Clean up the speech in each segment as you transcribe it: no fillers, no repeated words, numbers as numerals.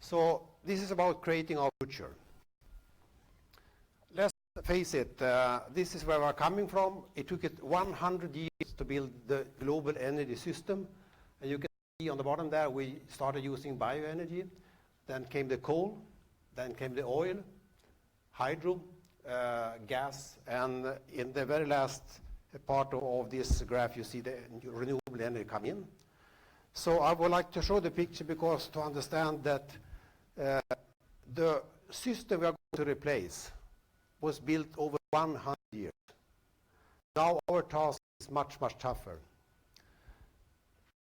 So this is about creating our future. Let's face it, this is where we're coming from. It took it 100 years to build the global energy system. And you can see on the bottom there, we started using bioenergy. Then came the coal, then came the oil, hydro, gas, and in the very last part of this graph, you see the renewable energy come in. So I would like to show the picture because to understand that the system we are going to replace was built over 100 years. Now our task is much, much tougher.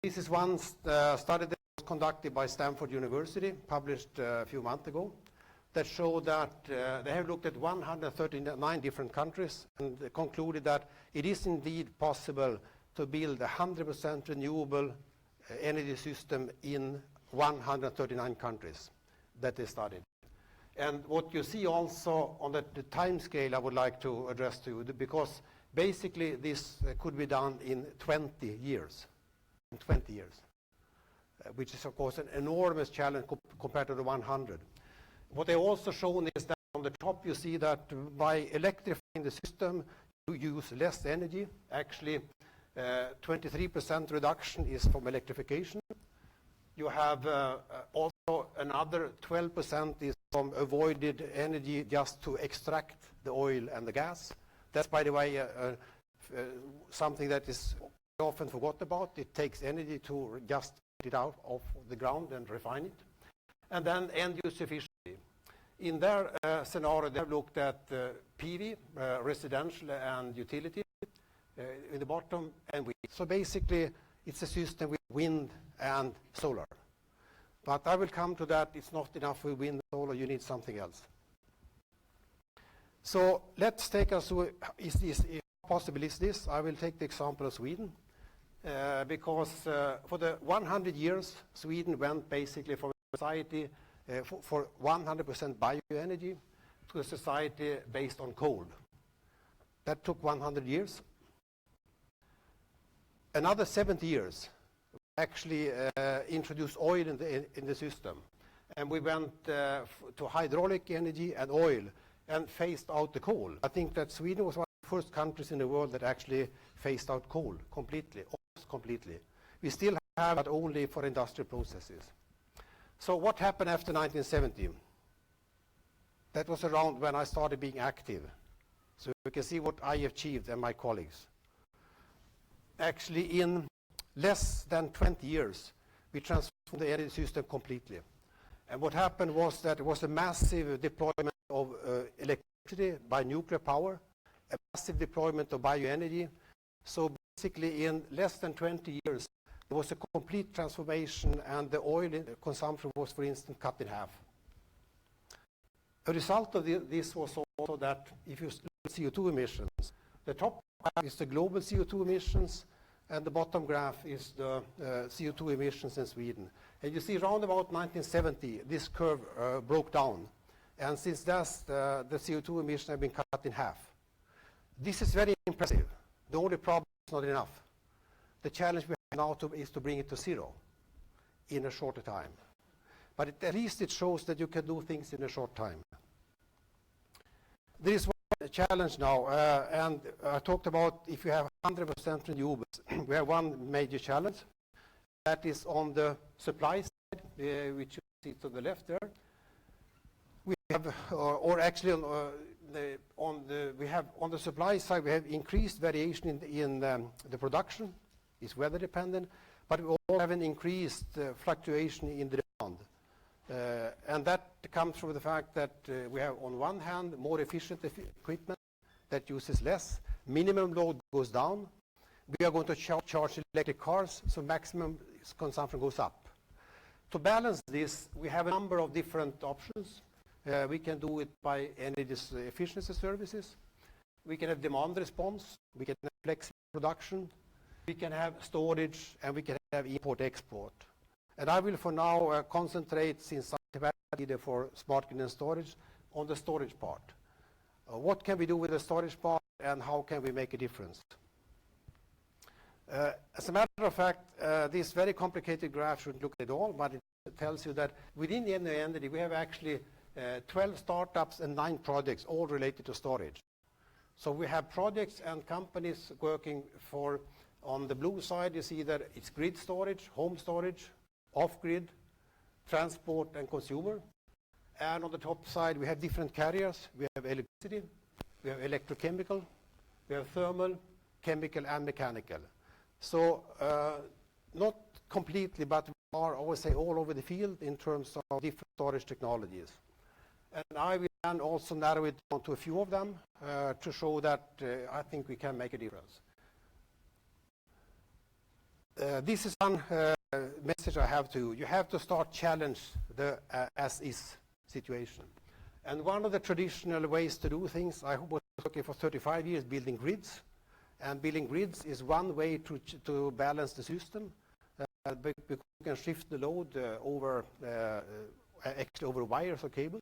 This is one study that was conducted by Stanford University, published a few months ago, that showed that they have looked at 139 different countries and concluded that it is indeed possible to build a 100% renewable energy system in 139 countries that they studied. And what you see also on the time scale I would like to address to you, because basically this could be done in 20 years. In 20 years, which is of course an enormous challenge compared to the 100. What they also shown is that on the top you see that by electrifying the system you use less energy. Actually 23% reduction is from electrification. You have also another 12% is from avoided energy just to extract the oil and the gas. That's, by the way, something that is often forgot about. It takes energy to just get it out of the ground and refine it. And then end-use efficiency. In their scenario, they have looked at PV, residential and utility, in the bottom, and wind. So basically, it's a system with wind and solar. But I will come to that. It's not enough with wind and solar. You need something else. So let's take us through, how possible is this? I will take the example of Sweden. Because for the 100 years, Sweden went basically from a society for 100% bioenergy to a society based on coal. That took 100 years. Another 70 years, we actually introduced oil in the system. And we went to hydraulic energy and oil and phased out the coal. I think that Sweden was one of the first countries in the world that actually phased out coal completely. Completely. We still have it only for industrial processes. So what happened after 1970? That was around when I started being active. So you can see what I achieved and my colleagues. Actually, in less than 20 years, we transformed the energy system completely. And what happened was that it was a massive deployment of electricity by nuclear power, a massive deployment of bioenergy. So basically, in less than 20 years, there was a complete transformation, and the oil consumption was, for instance, cut in half. A result of this was also that if you look at CO2 emissions, the top graph is the global CO2 emissions, and the bottom graph is the CO2 emissions in Sweden. And you see around about 1970, this curve broke down. And since that, the CO2 emissions have been cut in half. This is very impressive. The only problem is not enough. The challenge we have now is to bring it to zero in a shorter time. But at least it shows that you can do things in a short time. There is one challenge now, and I talked about if you have 100% renewables, we have one major challenge. That is on the supply side, which you see to the left there. We have, or actually on the supply side, we have increased variation in the production. It's weather dependent, but we also have an increased fluctuation in the demand. And that comes from the fact that we have, on one hand, more efficient equipment that uses less. Minimum load goes down. We are going to charge electric cars, so maximum consumption goes up. To balance this, we have a number of different options. We can do it by energy efficiency services. We can have demand response. We can have flexible production. We can have storage, and we can have import-export. And I will for now concentrate, since I'm a leader for smart grid and storage, on the storage part. What can we do with the storage part, and how can we make a difference? As a matter of fact, this very complicated graph shouldn't look at all, but it's tells you that within the InnoEnergy we have actually 12 startups and 9 projects, all related to storage. So we have projects and companies working for, on the blue side you see that it's grid storage, home storage, off-grid, transport and consumer. And on the top side we have different carriers. We have electricity, we have electrochemical, we have thermal, chemical and mechanical. So not completely, but we are, I would say, all over the field in terms of different storage technologies. And I will then also narrow it down to a few of them to show that I think we can make a difference. This is one message I have to you. You have to start challenge the as-is situation. And one of the traditional ways to do things, I was working for 35 years building grids. And building grids is one way to balance the system. Because you can shift the load over wires or cables.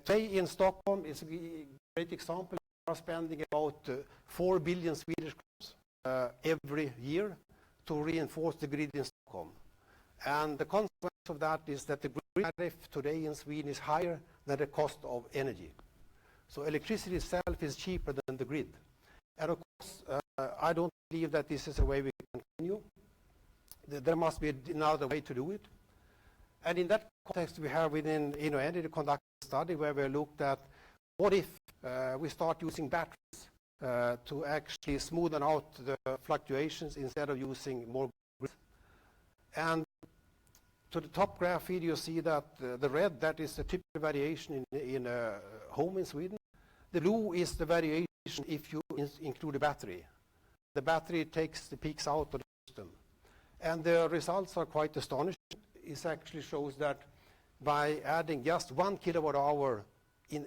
Today in Stockholm is a great example. We are spending about 4 billion Swedish crowns every year to reinforce the grid in Stockholm. And the consequence of that is that the grid tariff today in Sweden is higher than the cost of energy. So electricity itself is cheaper than the grid. And of course, I don't believe that this is a way we can continue. There must be another way to do it. And in that context, we have within InnoEnergy conducted a study where we looked at what if we start using batteries to actually smoothen out the fluctuations instead of using more grids. And to the top graph here, you see that the red, that is the typical variation in a home in Sweden. The blue is the variation if you include a battery. The battery takes the peaks out of the system. And the results are quite astonishing. It actually shows that by adding just 1 kilowatt hour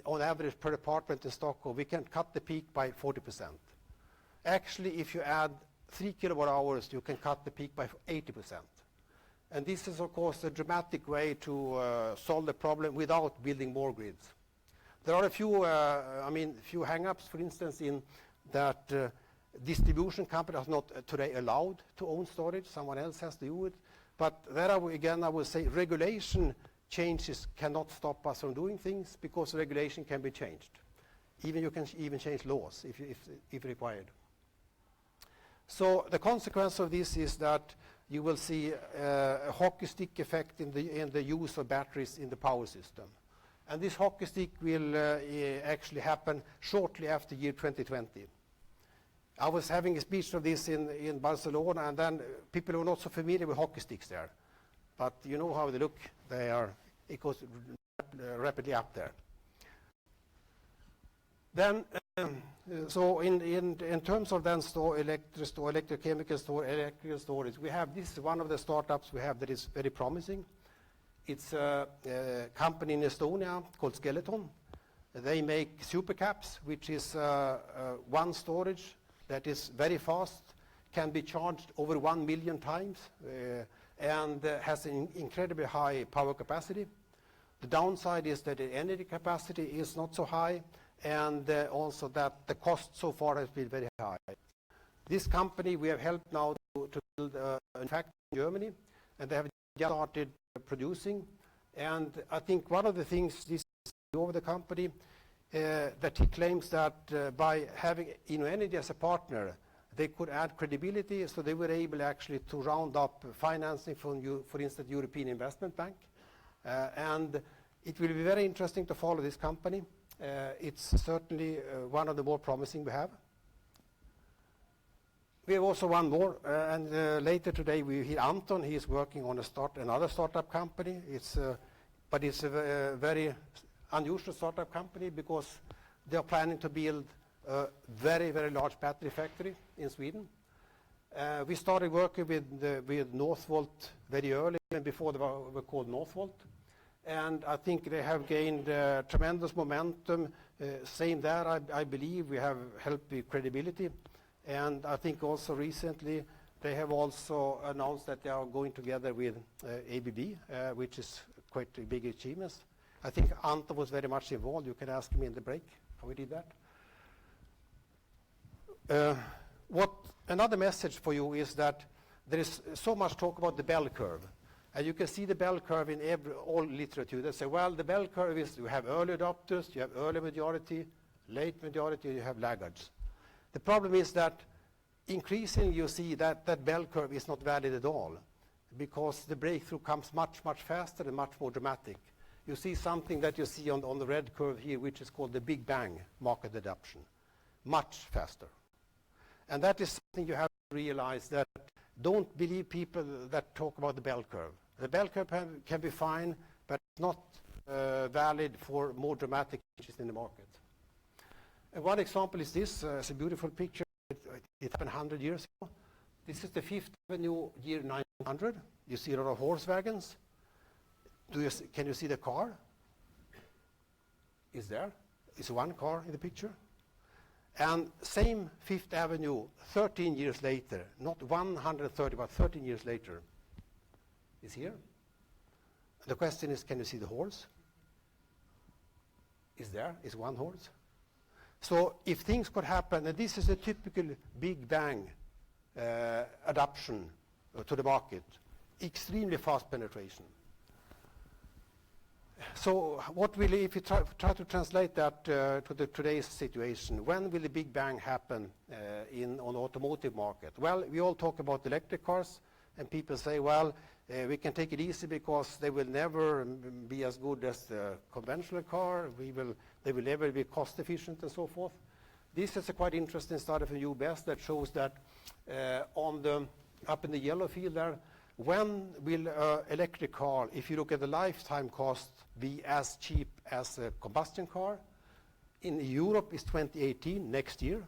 on average per apartment in Stockholm, we can cut the peak by 40%. Actually, if you add 3 kilowatt hours, you can cut the peak by 80%. And this is, of course, a dramatic way to solve the problem without building more grids. There are a few hang-ups, for instance, in that distribution companies are not today allowed to own storage. Someone else has to do it. But there, I would say regulation changes cannot stop us from doing things because regulation can be changed. You can even change laws if required. So the consequence of this is that you will see a hockey stick effect in the use of batteries in the power system. And this hockey stick will actually happen shortly after year 2020. I was having a speech of this in Barcelona, and then people were not so familiar with hockey sticks there. But you know how they look. It goes rapidly up there. Then, so in terms of then electrochemical storage, we have, this is one of the startups we have that is very promising. It's a company in Estonia called Skeleton. They make supercaps, which is one storage that is very fast, can be charged over 1 million times, and has an incredibly high power capacity. The downside is that the energy capacity is not so high, and also that the cost so far has been very high. This company we have helped now to build a factory in Germany, and they have just started producing. And I think one of the things this over the company that he claims that by having InnoEnergy as a partner, they could add credibility, so they were able actually to round up financing from, for instance, European Investment Bank. And it will be very interesting to follow this company. It's certainly one of the more promising we have. We have also one more, and later today we hear Anton. He is working on another startup company. But it's a very unusual startup company because they are planning to build a very, very large battery factory in Sweden. We started working with Northvolt very early, and before they were called Northvolt. And I think they have gained tremendous momentum. Same there, I believe we have helped with credibility. And I think also recently they have also announced that they are going together with ABB, which is quite a big achievement. I think Anton was very much involved. You can ask me in the break how we did that. Another message for you is that there is so much talk about the bell curve. And you can see the bell curve in all literature. They say, well, the bell curve is you have early adopters, you have early majority, late majority, you have laggards. The problem is that increasingly you see that that bell curve is not valid at all, because the breakthrough comes much, much faster and much more dramatic. You see something that you see on the red curve here, which is called the Big Bang market adoption, much faster. And that is something you have to realize, that don't believe people that talk about the bell curve. The bell curve can be fine, but not valid for more dramatic changes in the market. And one example is this. It's a beautiful picture. It happened 100 years ago. This is the Fifth Avenue, year 1900. You see a lot of horse wagons. Can you see the car? Is there? Is one car in the picture? And same Fifth Avenue, 13 years later, not 130, but 13 years later, is here. The question is, can you see the horse? Is there? Is one horse? So if things could happen, and this is a typical Big Bang adoption to the market, extremely fast penetration. So what will, if you try to translate that to today's situation, when will the Big Bang happen on the automotive market? Well, we all talk about electric cars, and people say, well, we can take it easy because they will never be as good as the conventional car. They will never be cost efficient and so forth. This is a quite interesting study from UBS that shows that up in the yellow field there, when will an electric car, if you look at the lifetime cost, be as cheap as a combustion car? In Europe it's 2018, next year.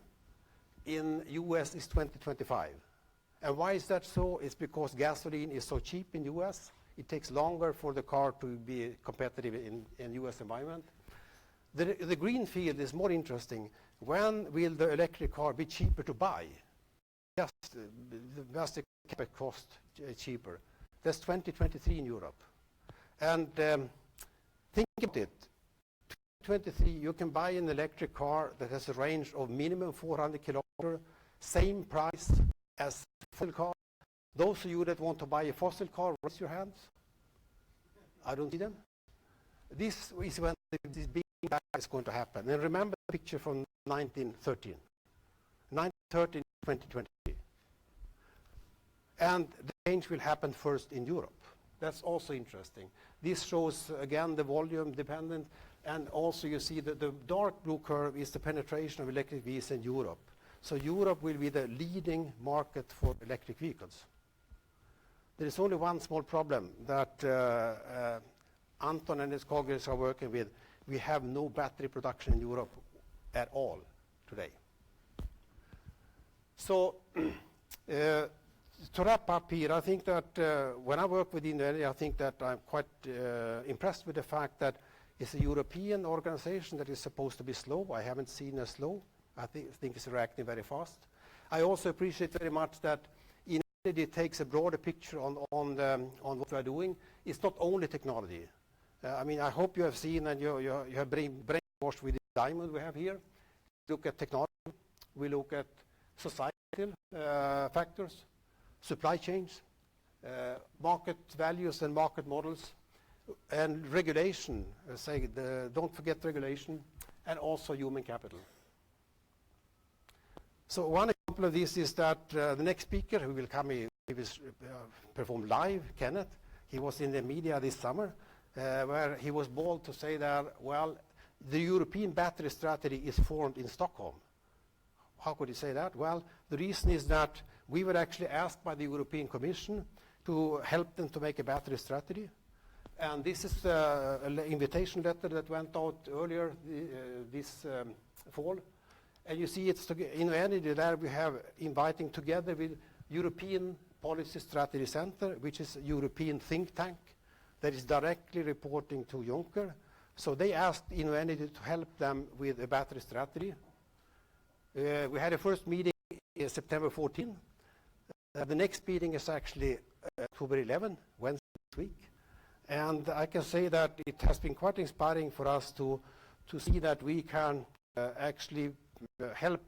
In US it's 2025. And why is that so? It's because gasoline is so cheap in US. It takes longer for the car to be competitive in US environment. The green field is more interesting. When will the electric car be cheaper to buy? Just the capex cost cheaper. That's 2023 in Europe. And think about it. 2023, you can buy an electric car that has a range of minimum 400 kilometers, same price as a fossil car. Those of you that want to buy a fossil car, raise your hands. I don't see them. This is when this big bang is going to happen. And remember the picture from 1913. 1913, 2023. And the change will happen first in Europe. That's also interesting. This shows, again, the volume dependent, and also you see that the dark blue curve is the penetration of electric vehicles in Europe. So Europe will be the leading market for electric vehicles. There is only one small problem that Anton and his colleagues are working with. We have no battery production in Europe at all today. So to wrap up here, I think that when I work with InnoEnergy, I think that I'm quite impressed with the fact that it's a European organization that is supposed to be slow. I haven't seen us slow. I think it's reacting very fast. I also appreciate very much that InnoEnergy takes a broader picture on what we are doing. It's not only technology. I mean, I hope you have seen and you have brainwashed with the diamond we have here. Look at technology. We look at societal factors, supply chains, market values and market models, and regulation. Don't forget regulation, and also human capital. So one example of this is that the next speaker who will come, he will perform live, Kenneth. He was in the media this summer, where he was bold to say that, well, the European battery strategy is formed in Stockholm. How could he say that? Well, the reason is that we were actually asked by the European Commission to help them to make a battery strategy. And this is an invitation letter that went out earlier this fall. And you see it's InnoEnergy there we have inviting together with European Policy Strategy Center, which is a European think tank that is directly reporting to Juncker. So they asked InnoEnergy to help them with a battery strategy. We had a first meeting September 14. The next meeting is actually October 11, Wednesday this week. And I can say that it has been quite inspiring for us to see that we can actually help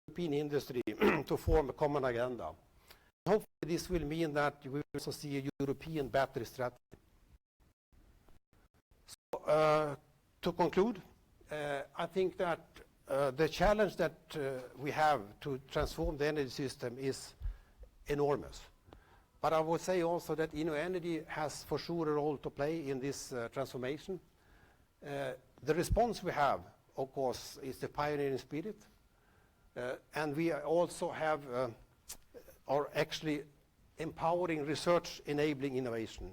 European industry to form a common agenda. Hopefully this will mean that we will also see a European battery strategy. So, to conclude, I think that the challenge that we have to transform the energy system is enormous. But I would say also that InnoEnergy has for sure a role to play in this transformation. The response we have, of course, is the pioneering spirit. And we also have, are actually empowering research, enabling innovation.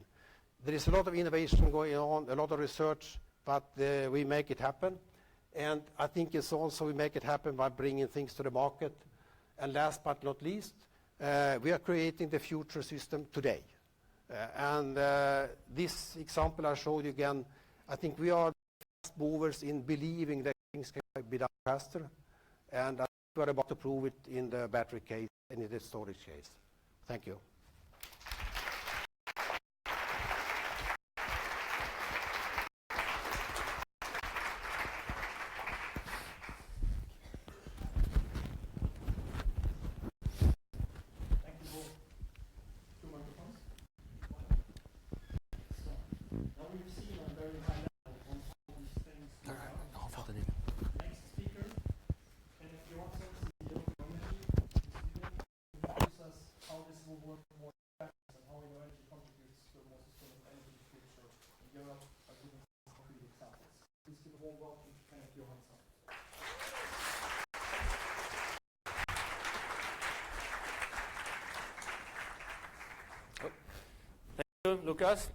There is a lot of innovation going on, a lot of research, but we make it happen. And I think it's also we make it happen by bringing things to the market. And last but not least, we are creating the future system today. And this example I showed you again, I think we are fast movers in believing that things can be done faster. And I think we are about to prove it in the battery case and in the storage case. Thank you. Lucas.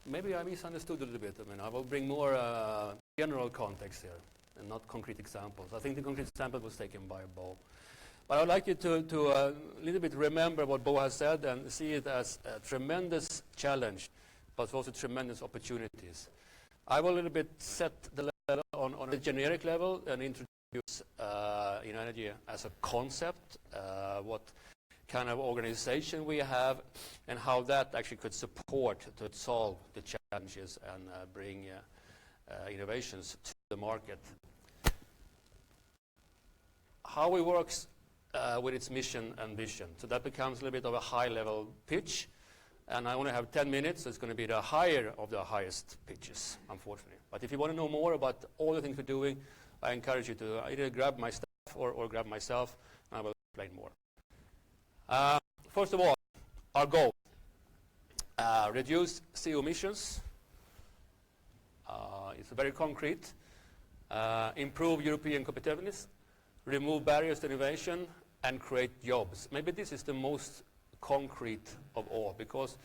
Maybe I misunderstood a little bit. I mean, I will bring more general context here and not concrete examples. I think the concrete example was taken by Bo. But I would like you to a little bit remember what Bo has said and see it as a tremendous challenge, but also tremendous opportunities. I will a little bit set the level on a generic level and introduce InnoEnergy as a concept, what kind of organization we have, and how that actually could support to solve the challenges and bring innovations to the market. How it works with its mission and vision. So that becomes a little bit of a high-level pitch, and I only have 10 minutes, so it's going to be the higher of the highest pitches, unfortunately. But if you want to know more about all the things we're doing, I encourage you to either grab my staff or grab myself, and I will explain more. First of all, our goal, reduce CO emissions. It's very concrete. Improve European competitiveness, remove barriers to innovation, and create jobs. Maybe this is the most concrete of all, because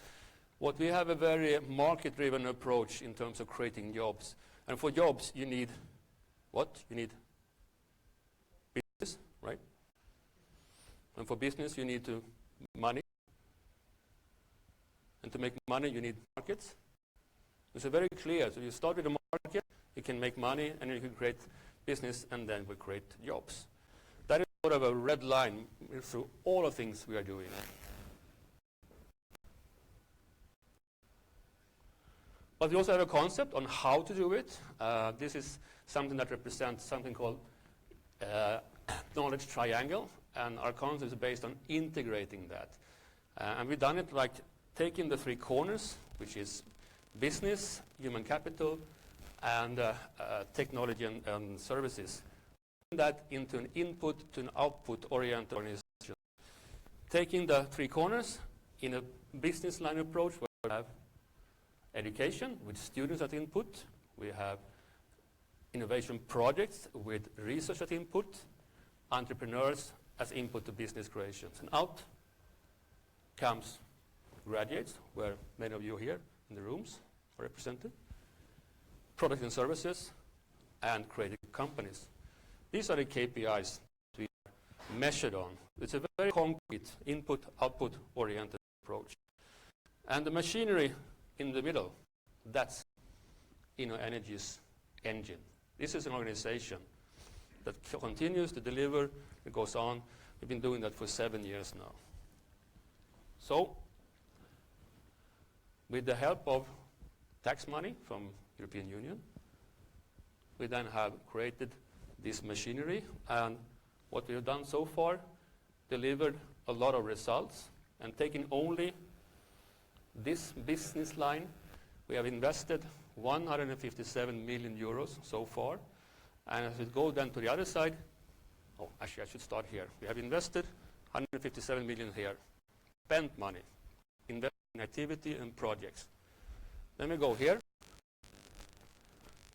what we have a very market-driven approach in terms of creating jobs. And for jobs, you need what? You need business, right? And for business, you need money. And to make money, you need markets. It's very clear. So you start with a market, you can make money, and you can create business, and then we create jobs. That is sort of a red line through all the things we are doing. But we also have a concept on how to do it. This is something that represents something called knowledge triangle. And our concept is based on integrating that. And we've done it like taking the three corners, which is business, human capital, and technology and services. That into an input to an output-oriented organization. Taking the three corners in a business line approach where we have education with students at input, we have innovation projects with research at input, entrepreneurs as input to business creations. And out comes graduates, where many of you here in the rooms are represented, products and services, and creative companies. These are the KPIs we are measured on. It's a very concrete input-output oriented approach. And the machinery in the middle, that's InnoEnergy's engine. This is an organization that continues to deliver. It goes on. We've been doing that for 7 years now. So, with the help of tax money from European Union, we then have created this machinery. And what we have done so far, delivered a lot of results, and taking only this business line, we have invested 157 million euros so far. And as we go then to the other side, actually I should start here. We have invested 157 million here, spent money, invested in activity and projects. Then we go here,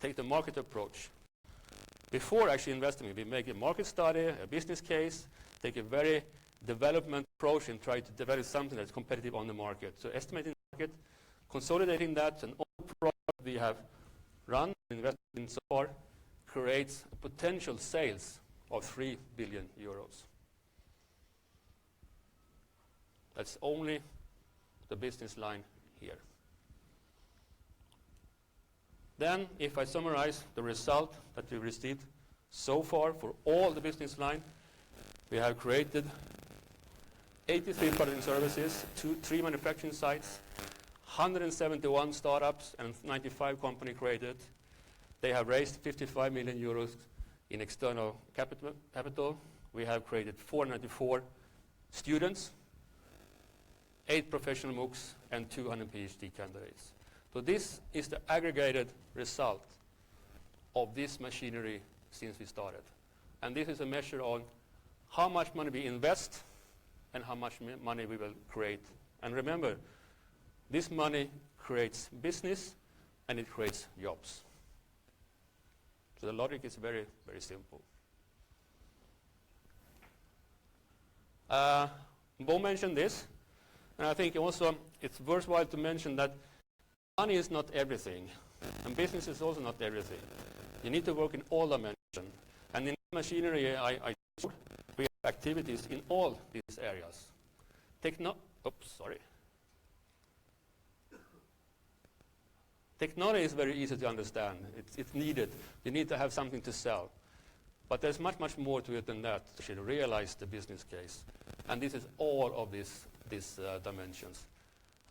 take the market approach. Before actually investing, we make a market study, a business case, take a very development approach and try to develop something that's competitive on the market. So estimating the market, consolidating that, and all product we have run and invested in so far creates a potential sales of 3 billion euros. That's only the business line here. Then, if I summarize the result that we received so far for all the business line, we have created 83 products and services, 3 manufacturing sites, 171 startups, and 95 companies created. They have raised 55 million euros in external capital. We have created 494 students, 8 professional MOOCs, and 200 PhD candidates. So this is the aggregated result of this machinery since we started. And this is a measure on how much money we invest and how much money we will create. And remember, this money creates business and it creates jobs. So the logic is very, very simple. Bo mentioned this, and I think also it's worthwhile to mention that money is not everything, and business is also not everything. You need to work in all dimensions. And in machinery, I showed we have activities in all these areas. Technology is very easy to understand. It's needed. You need to have something to sell. But there's much, much more to it than that to actually realize the business case. And this is all of these dimensions.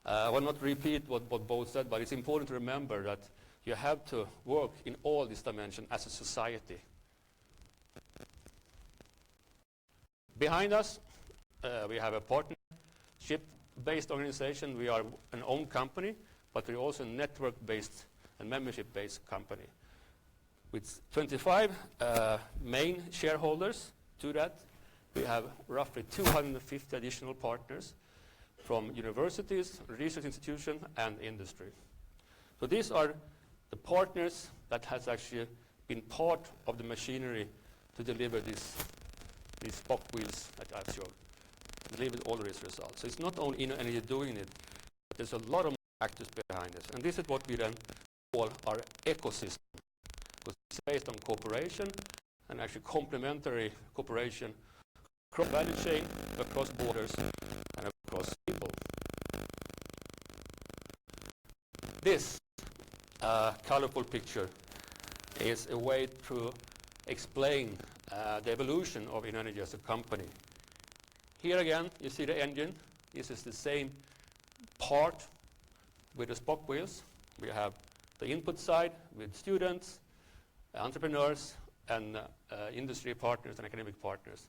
I will not repeat what Bo said, but it's important to remember that you have to work in all these dimensions as a society. Behind us, we have a partnership-based organization. We are an own company, but we're also a network-based and membership-based company. With 25 main shareholders to that, we have roughly 250 additional partners from universities, research institutions, and industry. So these are the partners that has actually been part of the machinery to deliver these spock wheels that I've shown, deliver all these results. So it's not only InnoEnergy doing it, but there's a lot of actors behind this. And this is what we then call our ecosystem, because it's based on cooperation and actually complementary cooperation across value chain, across borders, and across people. This colorful picture is a way to explain the evolution of InnoEnergy as a company. Here again, you see the engine. This is the same part with the spock wheels. We have the input side with students, entrepreneurs, and industry partners and academic partners.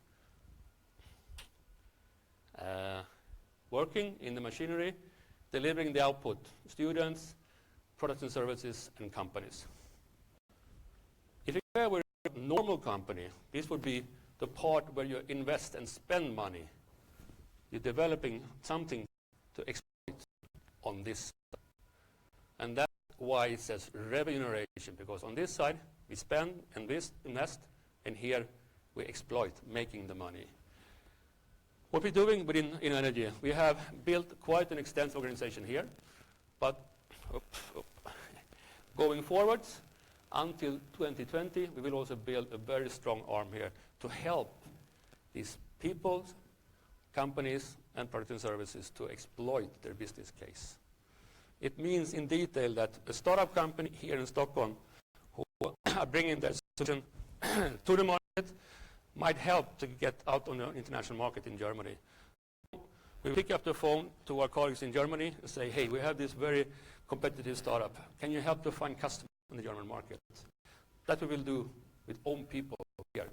Working in the machinery, delivering the output, students, products and services, and companies. If you were a normal company, this would be the part where you invest and spend money. You're developing something to exploit on this side. And that's why it says revenue generation, because on this side, we spend and invest, and here we exploit, making the money. What we're doing within InnoEnergy, we have built quite an extensive organization here, but going forward, until 2020, we will also build a very strong arm here to help these people, companies, and products and services to exploit their business case. It means in detail that a startup company here in Stockholm who are bringing their solution to the market might help to get out on the international market in Germany. We pick up the phone to our colleagues in Germany and say, hey, we have this very competitive startup. Can you help to find customers in the German market? That we will do with own people here.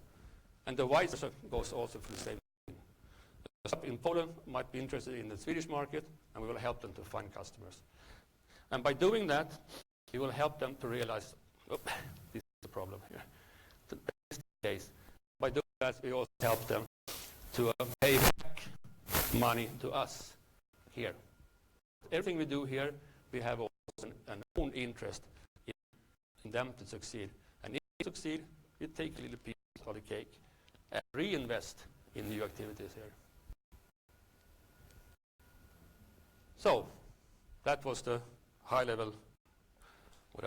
And the vice versa goes also for the same thing. in Poland might be interested in the Swedish market, and we will help them to find customers. And by doing that, we will help them to realize, oh, this is the problem here. This is the case. By doing that, we also help them to pay back money to us here. Everything we do here, we have also an own interest in them to succeed. And if they succeed, we take a little piece of the cake and reinvest in new activities here. So, that was the high level, or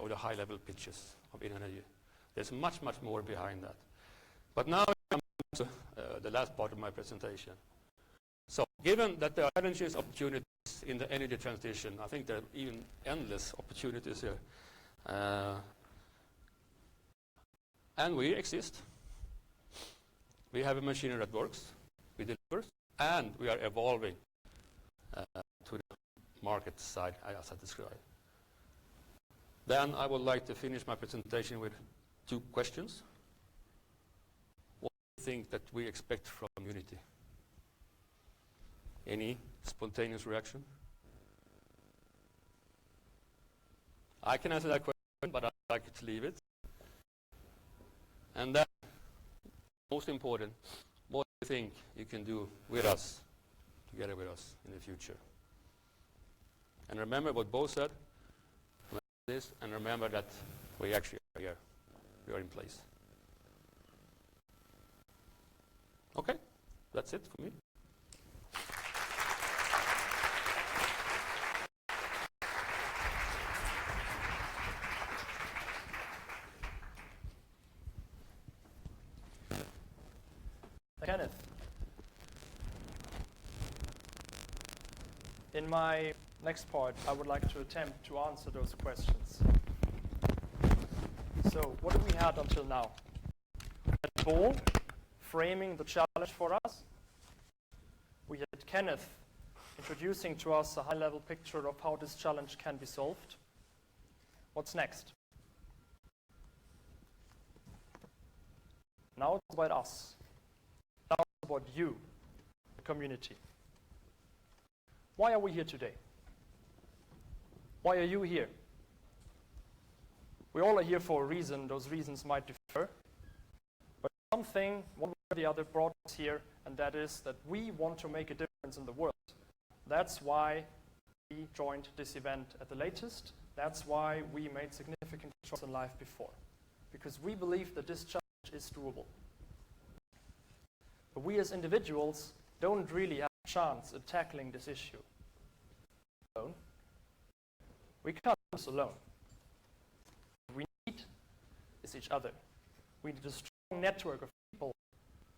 the high level pitches of InnoEnergy. There's much, much more behind that. But now I'm to the last part of my presentation. So, given that there are challenges, opportunities in the energy transition, I think there are even endless opportunities here. And we exist. We have a machinery that works, we deliver, and we are evolving to the market side, as I described. Then I would like to finish my presentation with 2 questions. What do you think that we expect from CommUnity? Any spontaneous reaction? I can answer that question, but I'd like to leave it. And then, most important, what do you think you can do with us, together with us in the future? And remember what Bo said, remember this, and remember that we actually are here. We are in place. Okay, that's it for me. Kenneth, in my next part, I would like to attempt to answer those questions. So, what have we had until now? We had Bo framing the challenge for us. We had Kenneth introducing to us a high-level picture of how this challenge can be solved. What's next? Now it's about us. Now it's about you, the community. Why are we here today? Why are you here? We all are here for a reason. Those reasons might differ. But something, one way or the other, brought us here, and that is that we want to make a difference in the world. That's why we joined this event at the latest. That's why we made significant choices in life before. Because we believe that this challenge is doable. But we as individuals don't really have a chance at tackling this issue alone. We can't do this alone. What we need is each other. We need a strong network of people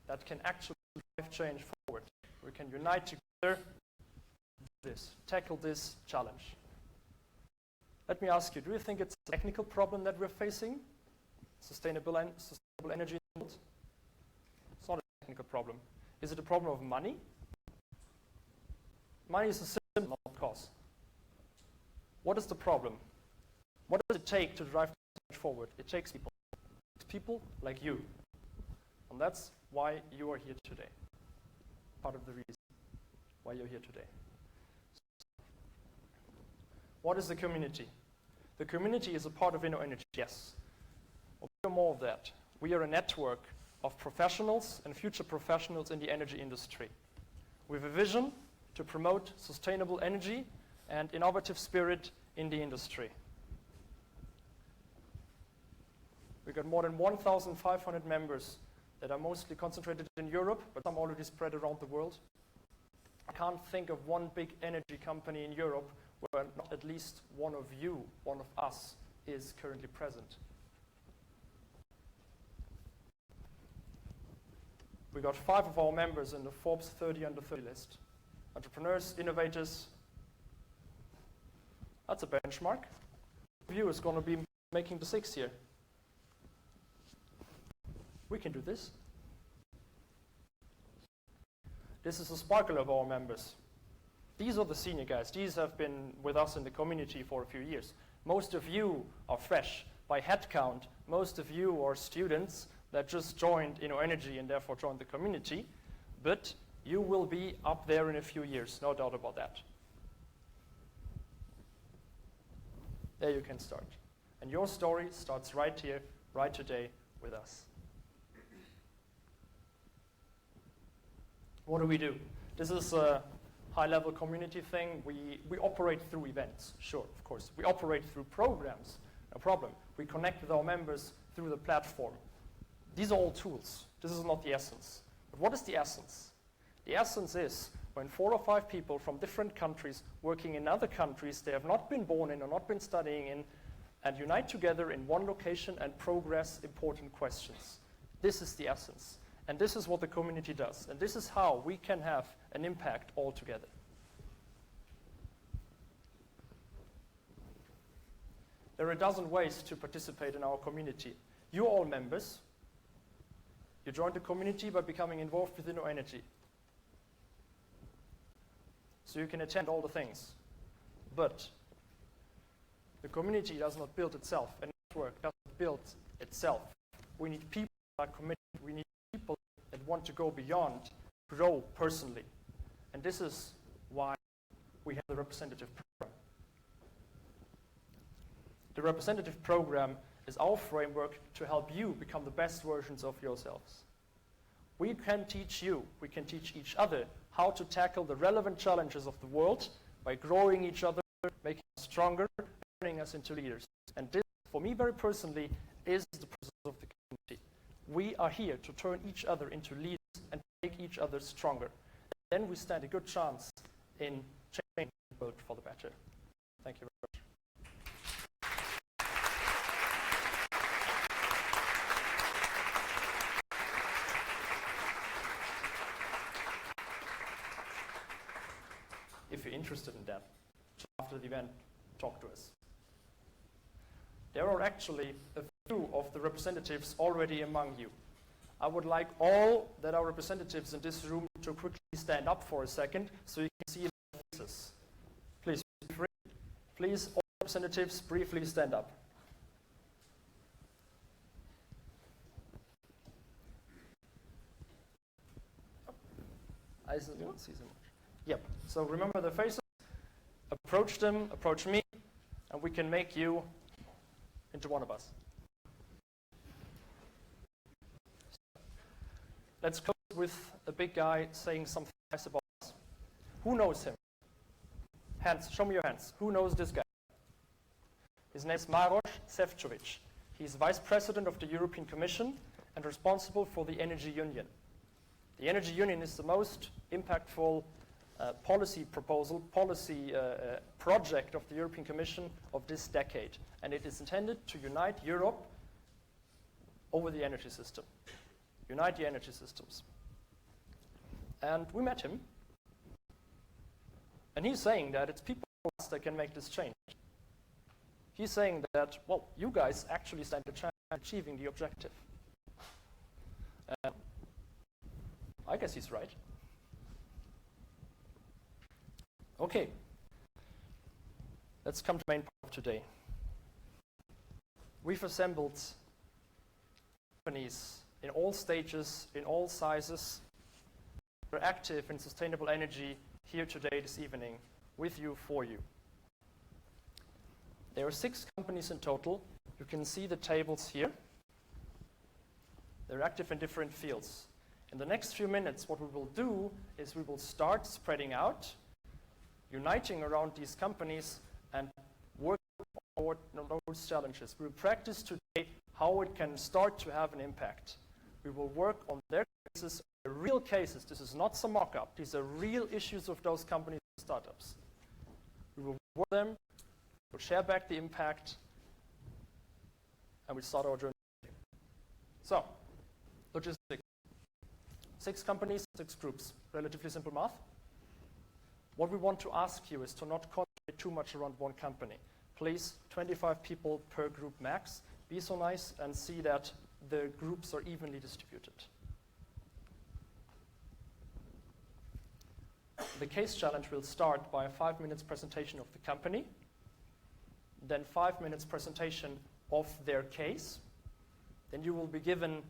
that can actually drive change forward. We can unite together, tackle this challenge. Let me ask you, do you think it's a technical problem that we're facing? Sustainable energy in the world? It's not a technical problem. Is it a problem of money? Money is a symptom, not a cause. What is the problem? What does it take to drive change forward? It takes people. It takes people like you. And that's why you are here today. Part of the reason why you're here today. What is the community? The community is a part of InnoEnergy, yes. But we are more of that. We are a network of professionals and future professionals in the energy industry. We have a vision to promote sustainable energy and innovative spirit in the industry. We've got more than 1,500 members that are mostly concentrated in Europe, but some already spread around the world. I can't think of one big energy company in Europe where not at least one of you, one of us, is currently present. We got 5 of our members in the Forbes 30 under 30 list. Entrepreneurs, innovators. That's a benchmark. You is going to be making the 6th here. We can do this. This is a sparkle of our members. These are the senior guys. These have been with us in the community for a few years. Most of you are fresh. By head count, most of you are students that just joined InnoEnergy and therefore joined the community. But You will be up there in a few years, no doubt about that. There you can start. And your story starts right here, right today with us. What do? This is a high-level community thing. We operate through events, sure, of course. We operate through programs, no problem. We connect with our members through the platform. These are all tools. This is not the essence. But what is the essence? The essence is when 4 or 5 people from different countries working in other countries they have not been born in or not been studying in and unite together in one location and progress important questions. This is the essence. And this is what the community does. And this is how we can have an impact all together. There are a dozen ways to participate in our community. You're all members. You joined the community by becoming involved with InnoEnergy. So you can attend all the things. But the community does not build itself. A network does not build itself. We need people that are committed. We need people that want to go beyond, grow personally. And this is why we have the representative program. The representative program is our framework to help you become the best versions of yourselves. We can teach you, we can teach each other how to tackle the relevant challenges of the world by growing each other, making us stronger, turning us into leaders. And this, for me very personally, is the purpose of the community. We are here to turn each other into leaders and make each other stronger. Then we stand a good chance in changing the world for the better. Thank you very much. If you're interested in that, after the event, talk to us. There are actually a few of the representatives already among you. I would like all that are representatives in this room to quickly stand up for a second so you can see their faces. Please, feel free. Please, all representatives, briefly stand up. I don't see so much. Yep, so remember the faces, approach them, approach me, and we can make you into one of us. Let's close with a big guy saying something nice about us. Who knows him? Hands, show me your hands. Who knows this guy? His name is Maroš Šefčovič. He's Vice President of the European Commission and responsible for the Energy Union. The Energy Union is the most impactful policy project of the European Commission of this decade. And it is intended to unite Europe over the energy system. Unite the energy systems. And we met him. And he's saying that it's people like us that can make this change. He's saying that, well, you guys actually stand a chance of achieving the objective. I guess he's right. Okay. Let's come to the main part of today. We've assembled companies in all stages, in all sizes. We're active in sustainable energy here today, this evening, with you, for you. There are 6 companies in total. You can see the tables here. They're active in different fields. In the next few minutes, what we will do is we will start spreading out, uniting around these companies, and work on those challenges. We will practice today how it can start to have an impact. We will work on their cases, real cases. This is not some mock-up. These are real issues of those companies and startups. We will work them, we'll share back the impact, and we start our journey. So, logistics. 6 companies, 6 groups. Relatively simple math. What we want to ask you is to not concentrate too much around one company. Please, 25 people per group max. Be so nice and see that the groups are evenly distributed. The case challenge will start by a 5 minutes presentation of the company, then 5 minutes presentation of their case. Then you will be given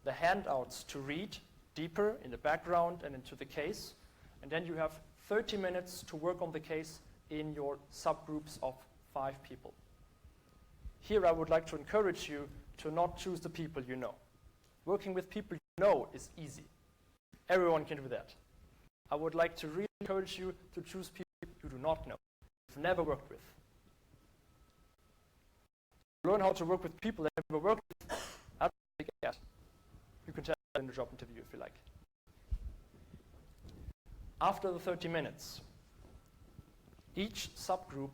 the handouts to read deeper in the background and into the case. And then you have 30 minutes to work on the case in your subgroups of 5 people. Here I would like to encourage you to not choose the people you know. Working with people you know is easy. Everyone can do that. I would like to really encourage you to choose people you do not know, you've never worked with. Learn how to work with people that you've never worked with. That's a big ask. You can tell that in the job interview if you like. After the 30 minutes, each subgroup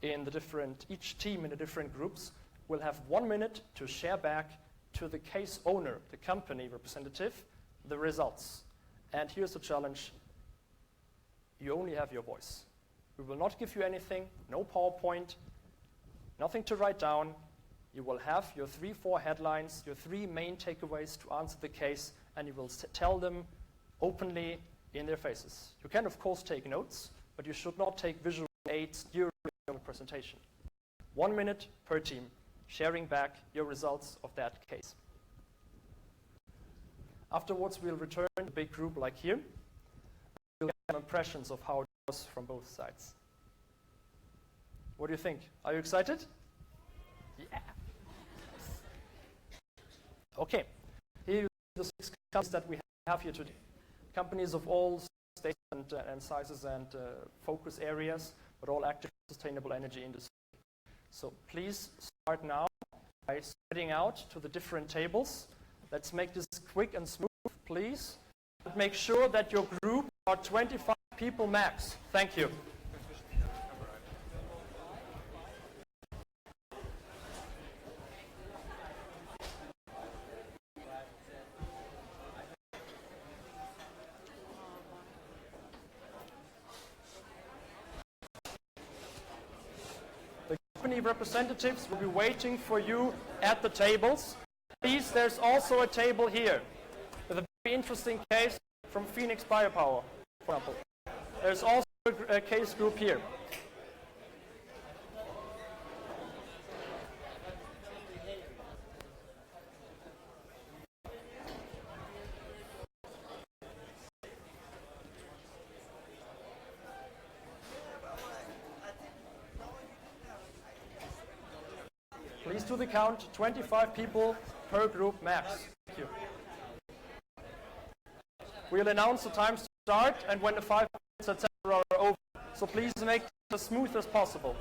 in the different, each team in the different groups will have 1 minute to share back to the case owner, the company representative, the results. And here's the challenge. You only have your voice. We will not give you anything, no PowerPoint, nothing to write down. You will have your 3-4 headlines, your 3 main takeaways to answer the case, and you will tell them openly in their faces. You can, of course, take notes, but you should not take visual aids during your presentation. 1 minute per team, sharing back your results of that case. Afterwards, we'll return to a big group like here. We'll get impressions of how it was from both sides. What do you think? Are you excited? Yeah. Okay. Here are the 6 companies that we have here today. Companies of all states and sizes and focus areas, but all active in sustainable energy industry. So please start now by spreading out to the different tables. Let's make this quick and smooth, please. Make sure that your group are 25 people max. Thank you. The company representatives will be waiting for you at the tables. Please, there's also a table here with a very interesting case from Phoenix Biopower, for example. There's also a case group here. Please do the count, 25 people per group max. Thank you. We'll announce the times to start and when the 5 minutes, etc. are over. So please make it as smooth as possible.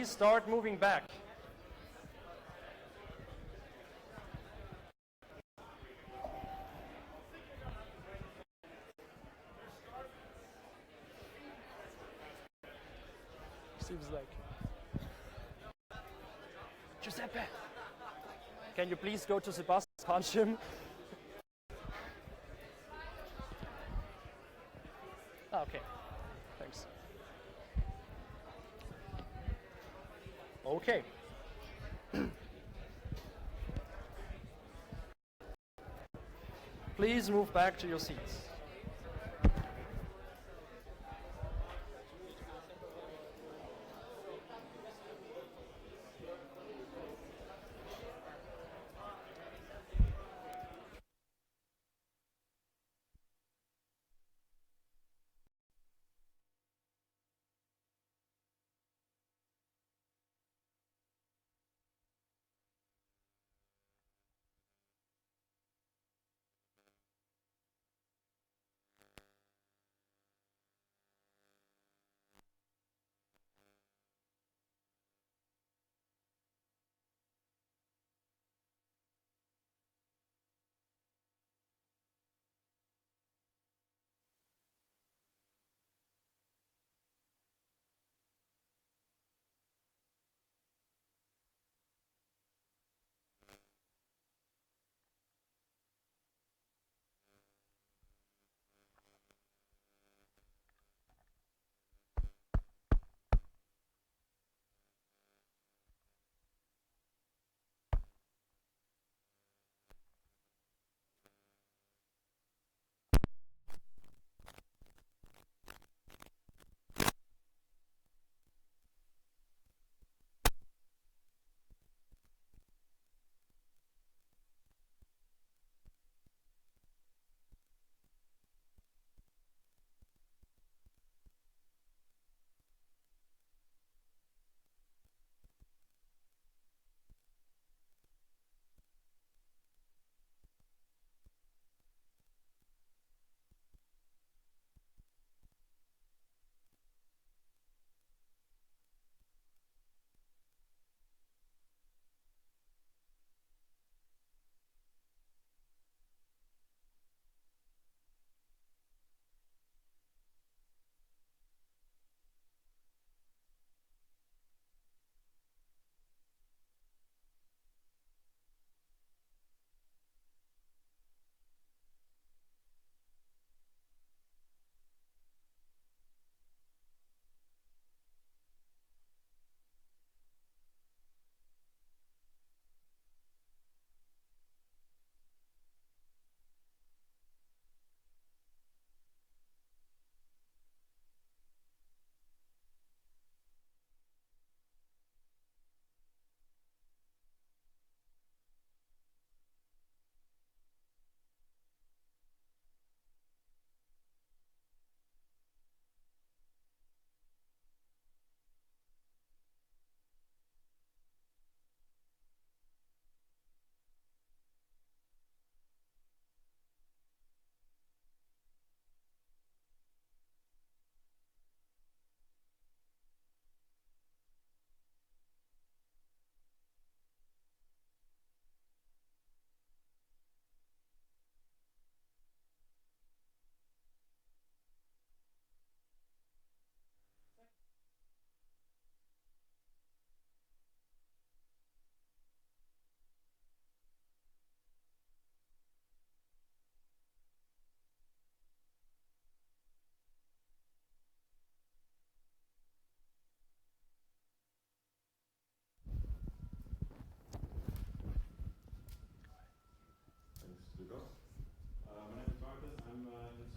please start moving back. Seems like. Giuseppe, can you please go to Sebastian, punch him? Okay, thanks. Okay. Please move back to your seats.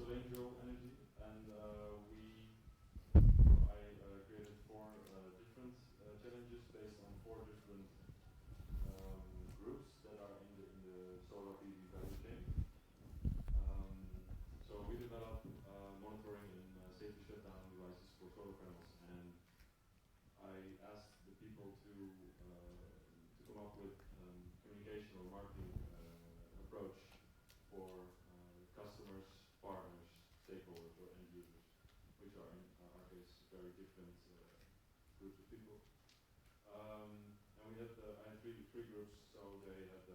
InnoEnergy, and I created four different challenges based on four different groups that are in the solar PV value chain. So we develop monitoring and safety shutdown devices for solar panels, and I asked the people to come up with communication or marketing approach for customers, partners, stakeholders, or end users, which are in our case very different groups of people. three groups, so they had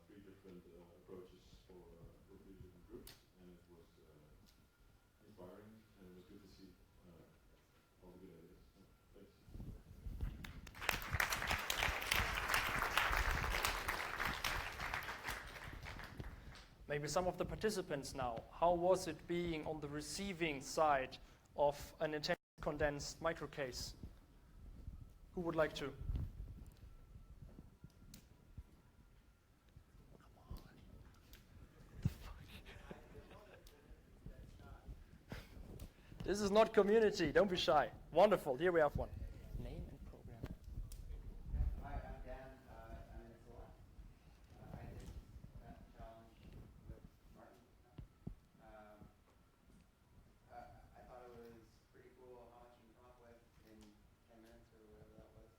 three different approaches for three different groups, and it was inspiring, and it was good to see all the good ideas. Thanks. Maybe some of the participants now, how was it being on the receiving side of an intense condensed microcase? Who would like to? This is not community, don't be shy. Wonderful, here we have one. Name and program. Hi, I'm Dan. I'm in Seoul. I did that challenge with Martin. I thought it was pretty cool how much you can come up with in 10 minutes or whatever that was.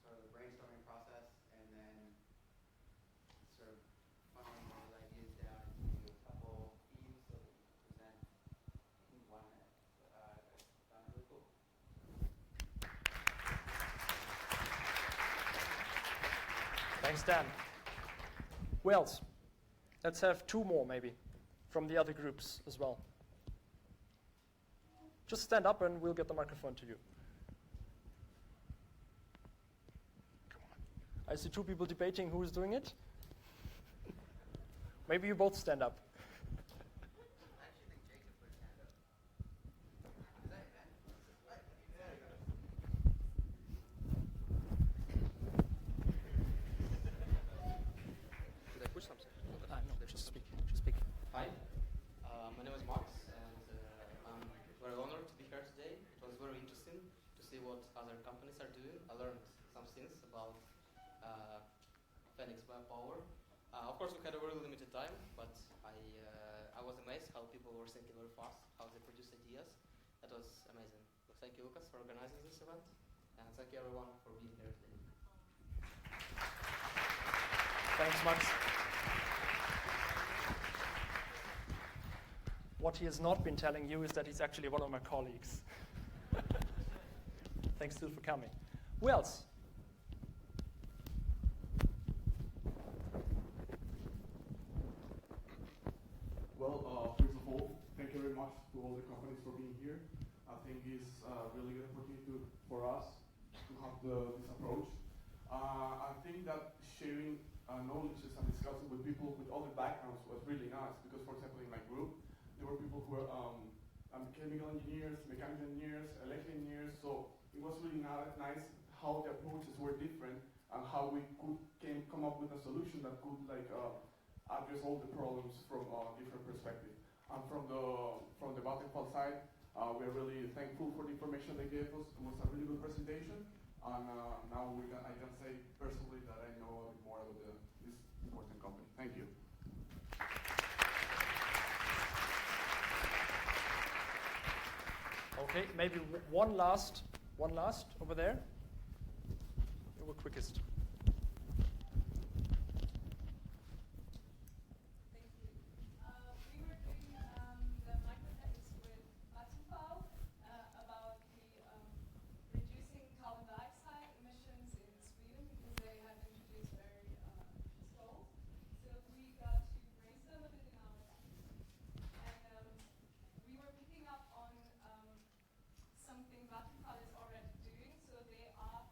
Sort of the brainstorming process, and then sort of funneling those ideas down into a couple themes so that you can present in 1 minute. I found it really cool. Thanks, Dan. Who else? Let's have 2 more, maybe, from the other groups as well. Just stand up and we'll get the microphone to you. Come on. I see 2 people debating who is doing it. Maybe you both stand up. I actually think Jacob put his hand up. Is that Ben? There you go. Should I push something? No, just speak. Just speak. Hi, my name is Max, and I'm very honored to be here today. It was very interesting to see what other companies are doing. I learned some things about Phoenix Power. Of course, we had a very limited time, but I was amazed how people were thinking very fast, how they produce ideas. That was amazing. So thank you, Lucas, for organizing this event, and thank you everyone for being here today. Thanks, Max. What he has not been telling you is that he's actually one of my colleagues. Thanks still for coming. Who else? Well, first of all, thank you very much to all the companies for being here. I think it's a really good opportunity for us to have this approach. I think that sharing knowledge and discussing with people with other backgrounds was really nice because, for example, in my group, there were people who were chemical engineers, mechanical engineers, electrical engineers, so it was really nice how the approaches were different and how we could come up with a solution that could address all the problems from a different perspective. And from the Vattenfall side, we're really thankful for the information they gave us. It was a really good presentation, and now I can say personally that I know a bit more about this important company. Thank you. Okay, maybe one last over there. You were quickest. Thank you. We were doing the microphase with Vattenfall about the reducing carbon dioxide emissions in Sweden because they have introduced very ambitious goals. So we got to brainstorm a bit in our team, and we were picking up on something Vattenfall is already doing. So they are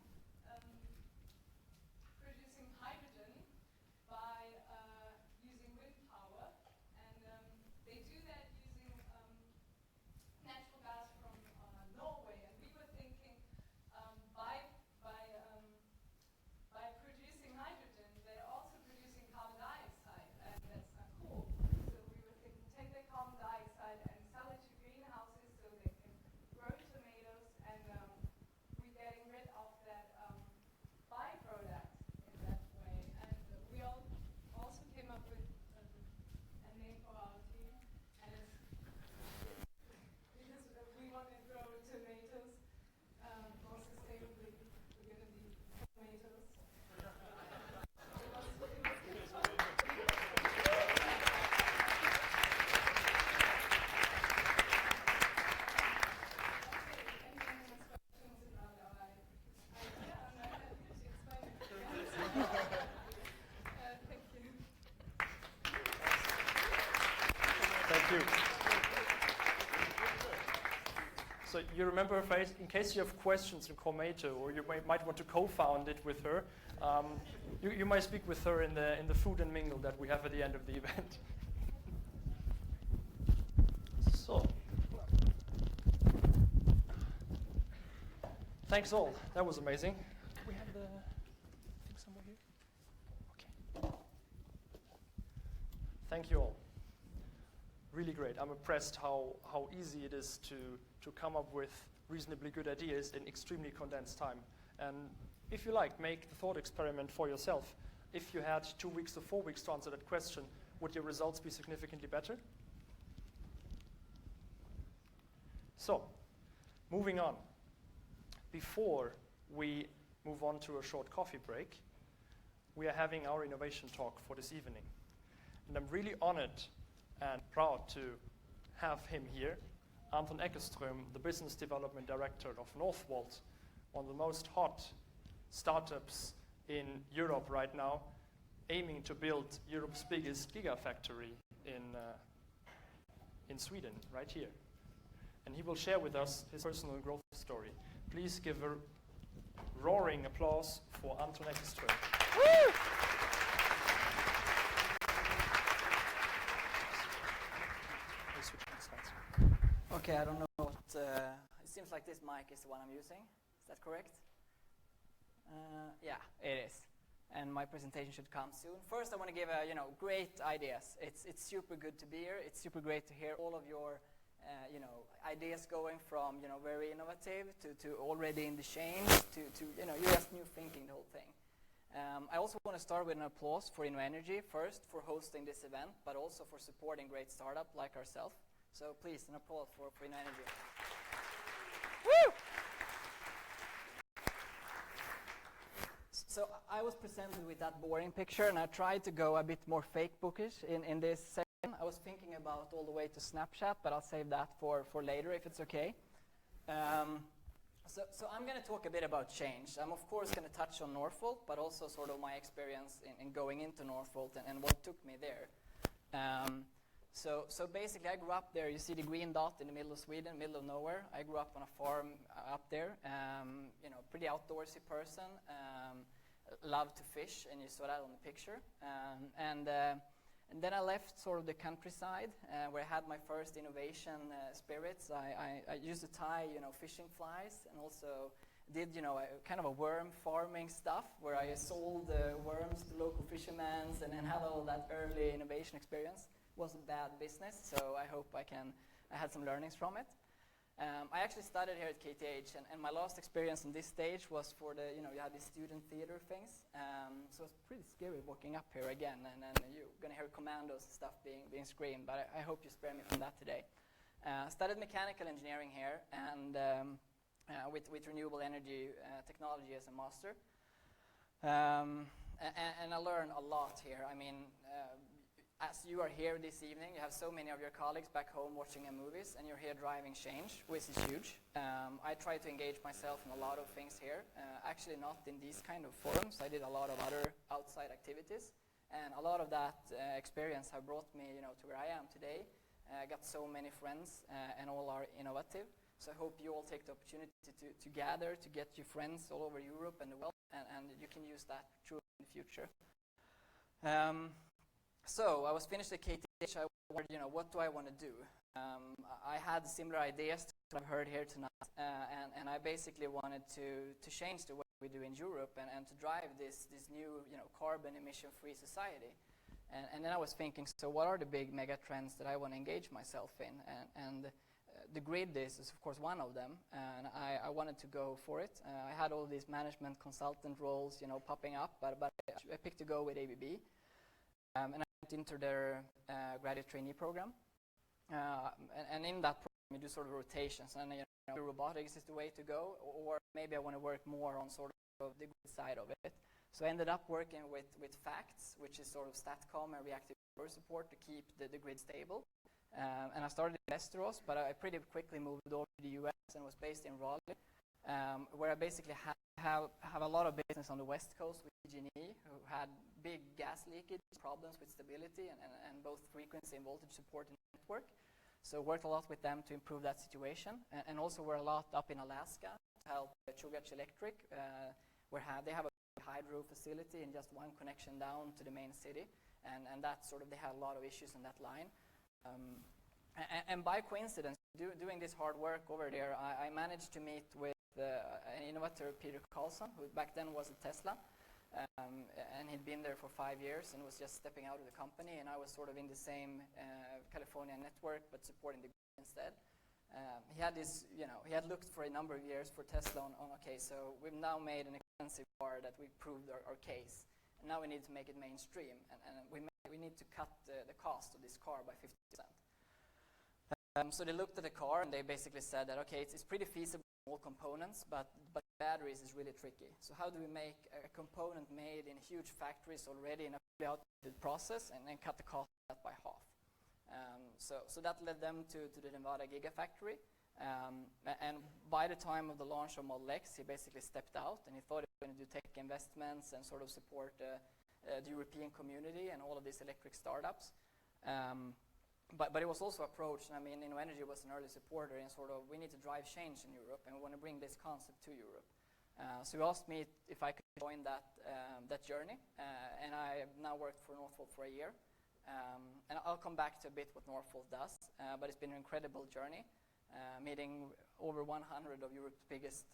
Thank you. So you remember her face. In case you have questions in CommUnity, or you might want to co-found it with her, you might speak with her in the food and mingle that we have at the end of the event. So, thanks all. That was amazing. Do we have the thing somewhere here? Okay. Thank you all. Really great. I'm impressed how easy it is to come up with reasonably good ideas in extremely condensed time. And if you like, make the thought experiment for yourself. If you had 2 weeks to 4 weeks to answer that question, would your results be significantly better? So, moving on. Before we move on to a short coffee break, we are having our innovation talk for this evening. And I'm really honored and proud to have him here, Anton Eckerström, the Business Development Director of Northvolt, one of the most hot startups in Europe right now, aiming to build Europe's biggest gigafactory in Sweden, right here. And he will share with us his personal growth story. Please give a roaring applause for Anton Eckerström. Woo! Okay, I don't know what, it seems like this mic is the one I'm using. Is that correct? Yeah, it is. And my presentation should come soon. First, I want to give great ideas. It's super good to be here. It's super great to hear all of your, ideas going from, very innovative to already in the chain to you're just new thinking the whole thing. I also want to start with an applause for InnoEnergy, first for hosting this event, but also for supporting great startup like ourselves. So please, an applause for InnoEnergy. Woo! So I was presented with that boring picture, and I tried to go a bit more fake bookish in this section. I was thinking about all the way to Snapchat, but I'll save that for later if it's okay. So I'm going to talk a bit about change. I'm of course going to touch on Northvolt, but also sort of my experience in going into Northvolt and what took me there. So basically, I grew up there. You see the green dot in the middle of Sweden, middle of nowhere. I grew up on a farm up there. Pretty outdoorsy person. Loved to fish, and you saw that on the picture. And then I left sort of the countryside, where I had my first innovation spirits. I used to tie, fishing flies, and also did, kind of a worm farming stuff, where I sold worms to local fishermen and had all that early innovation experience. Wasn't bad business, so I hope I had some learnings from it. I actually studied here at KTH, and my last experience on this stage was for the, you had these student theater things. So it's pretty scary walking up here again, and you're going to hear commandos and stuff being screamed, but I hope you spare me from that today. Studied mechanical engineering here, and with renewable energy technology as a master. And I learned a lot here. I mean, as you are here this evening, you have so many of your colleagues back home watching movies, and you're here driving change, which is huge. I try to engage myself in a lot of things here. Actually not in these kind of forums. I did a lot of other outside activities, and a lot of that experience have brought me, to where I am today. I got so many friends, and all are innovative. So I hope you all take the opportunity to gather, to get your friends all over Europe and the world, and you can use that true in the future. So I was finished at KTH. I wondered, what do I want to do? I had similar ideas to what I've heard here tonight, and I basically wanted to change the way we do in Europe and to drive this new, carbon emission-free society. And then I was thinking, so what are the big mega trends that I want to engage myself in? And the grid is of course one of them, and I wanted to go for it. I had all these management consultant roles, popping up, but I picked to go with ABB. And I went into their graduate trainee program. And in that program, you do sort of rotations. And robotics is the way to go, or maybe I want to work more on sort of the grid side of it. So I ended up working with FACTS, which is sort of STATCOM and reactive power support to keep the grid stable. And I started in Västerås, but I pretty quickly moved over to the US and was based in Raleigh, where I basically had have a lot of business on the west coast with PG&E, who had big gas leakage problems with stability and both frequency and voltage support in the network. So worked a lot with them to improve that situation, and also we're a lot up in Alaska to help Chugach Electric, where they have a hydro facility and just one connection down to the main city, and that sort of, they had a lot of issues on that line. And by coincidence, doing this hard work over there, I managed to meet with an innovator, Peter Carlson, who back then was at Tesla, and he'd been there for 5 years and was just stepping out of the company, and I was sort of in the same California network but supporting the grid instead. He had this, he had looked for a number of years for Tesla on okay, so we've now made an expensive car that we proved our case, and now we need to make it mainstream, and we need to cut the cost of this car by 50%. So they looked at the car and they basically said that, okay, it's pretty feasible in all components, but batteries is really tricky. So how do we make a component made in huge factories already in a fully automated process and then cut the cost of that by half? So that led them to the Nevada Gigafactory. And by the time of the launch of Model X, he basically stepped out, and he thought he was going to do tech investments and sort of support the European community and all of these electric startups. But it was also approached, and I mean, InnoEnergy was an early supporter, and sort of, we need to drive change in Europe, and we want to bring this concept to Europe. So he asked me if I could join that journey, and I have now worked for Northvolt for a year. And I'll come back to a bit what Northvolt does, but it's been an incredible journey, meeting over 100 of Europe's biggest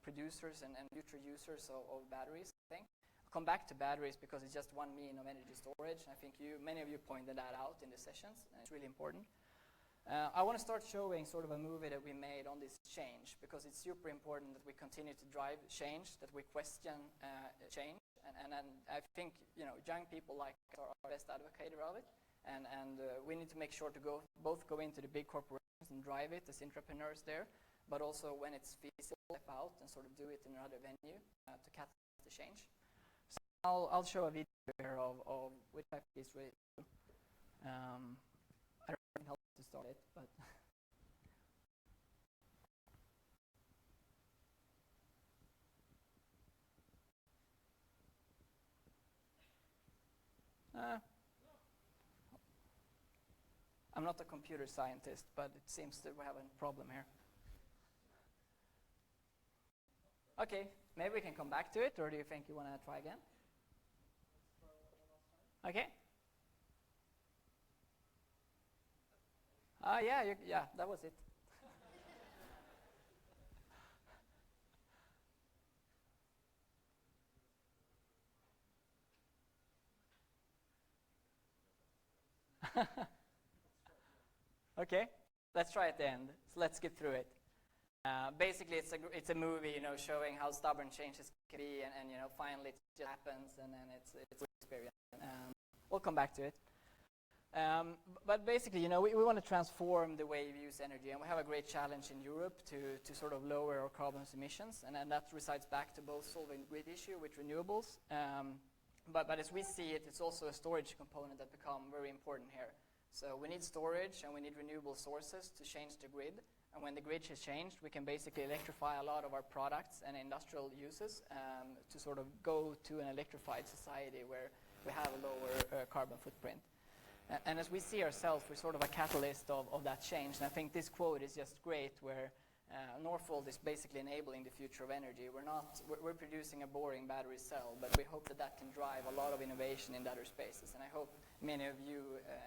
producers and future users of batteries, I think. Come back to batteries because it's just one mean of energy storage. I think many of you pointed that out in the sessions, and it's really important. I want to start showing sort of a movie that we made on this change, because it's super important that we continue to drive change, that we question change, and I think young people like us are our best advocate of it, and we need to make sure to both go into the big corporations and drive it as entrepreneurs there, but also when it's feasible, step out and sort of do it in another venue to catalyze the change. I'll show a video here of which I think is really cool. I don't know how to start it, but I'm not a computer scientist, but it seems that we have a problem here. Okay, maybe we can come back to it, or do you think you want to try again? Okay. Yeah, that was it. Okay, let's try at the end. So let's skip through it. Basically, it's a movie, showing how stubborn changes can be, and finally it just happens, and then it's an experience. We'll come back to it. But basically, we want to transform the way we use energy, and we have a great challenge in Europe to sort of lower our carbon emissions, and that resides back to both solving the grid issue with renewables. But as we see it, it's also a storage component that become very important here. So we need storage and we need renewable sources to change the grid. And when the grid has changed, we can basically electrify a lot of our products and industrial uses to sort of go to an electrified society where we have a lower carbon footprint. And as we see ourselves, we're sort of a catalyst of that change. And I think this quote is just great, where Northvolt is basically enabling the future of energy. We're producing a boring battery cell, but we hope that can drive a lot of innovation in the other spaces. And I hope many of you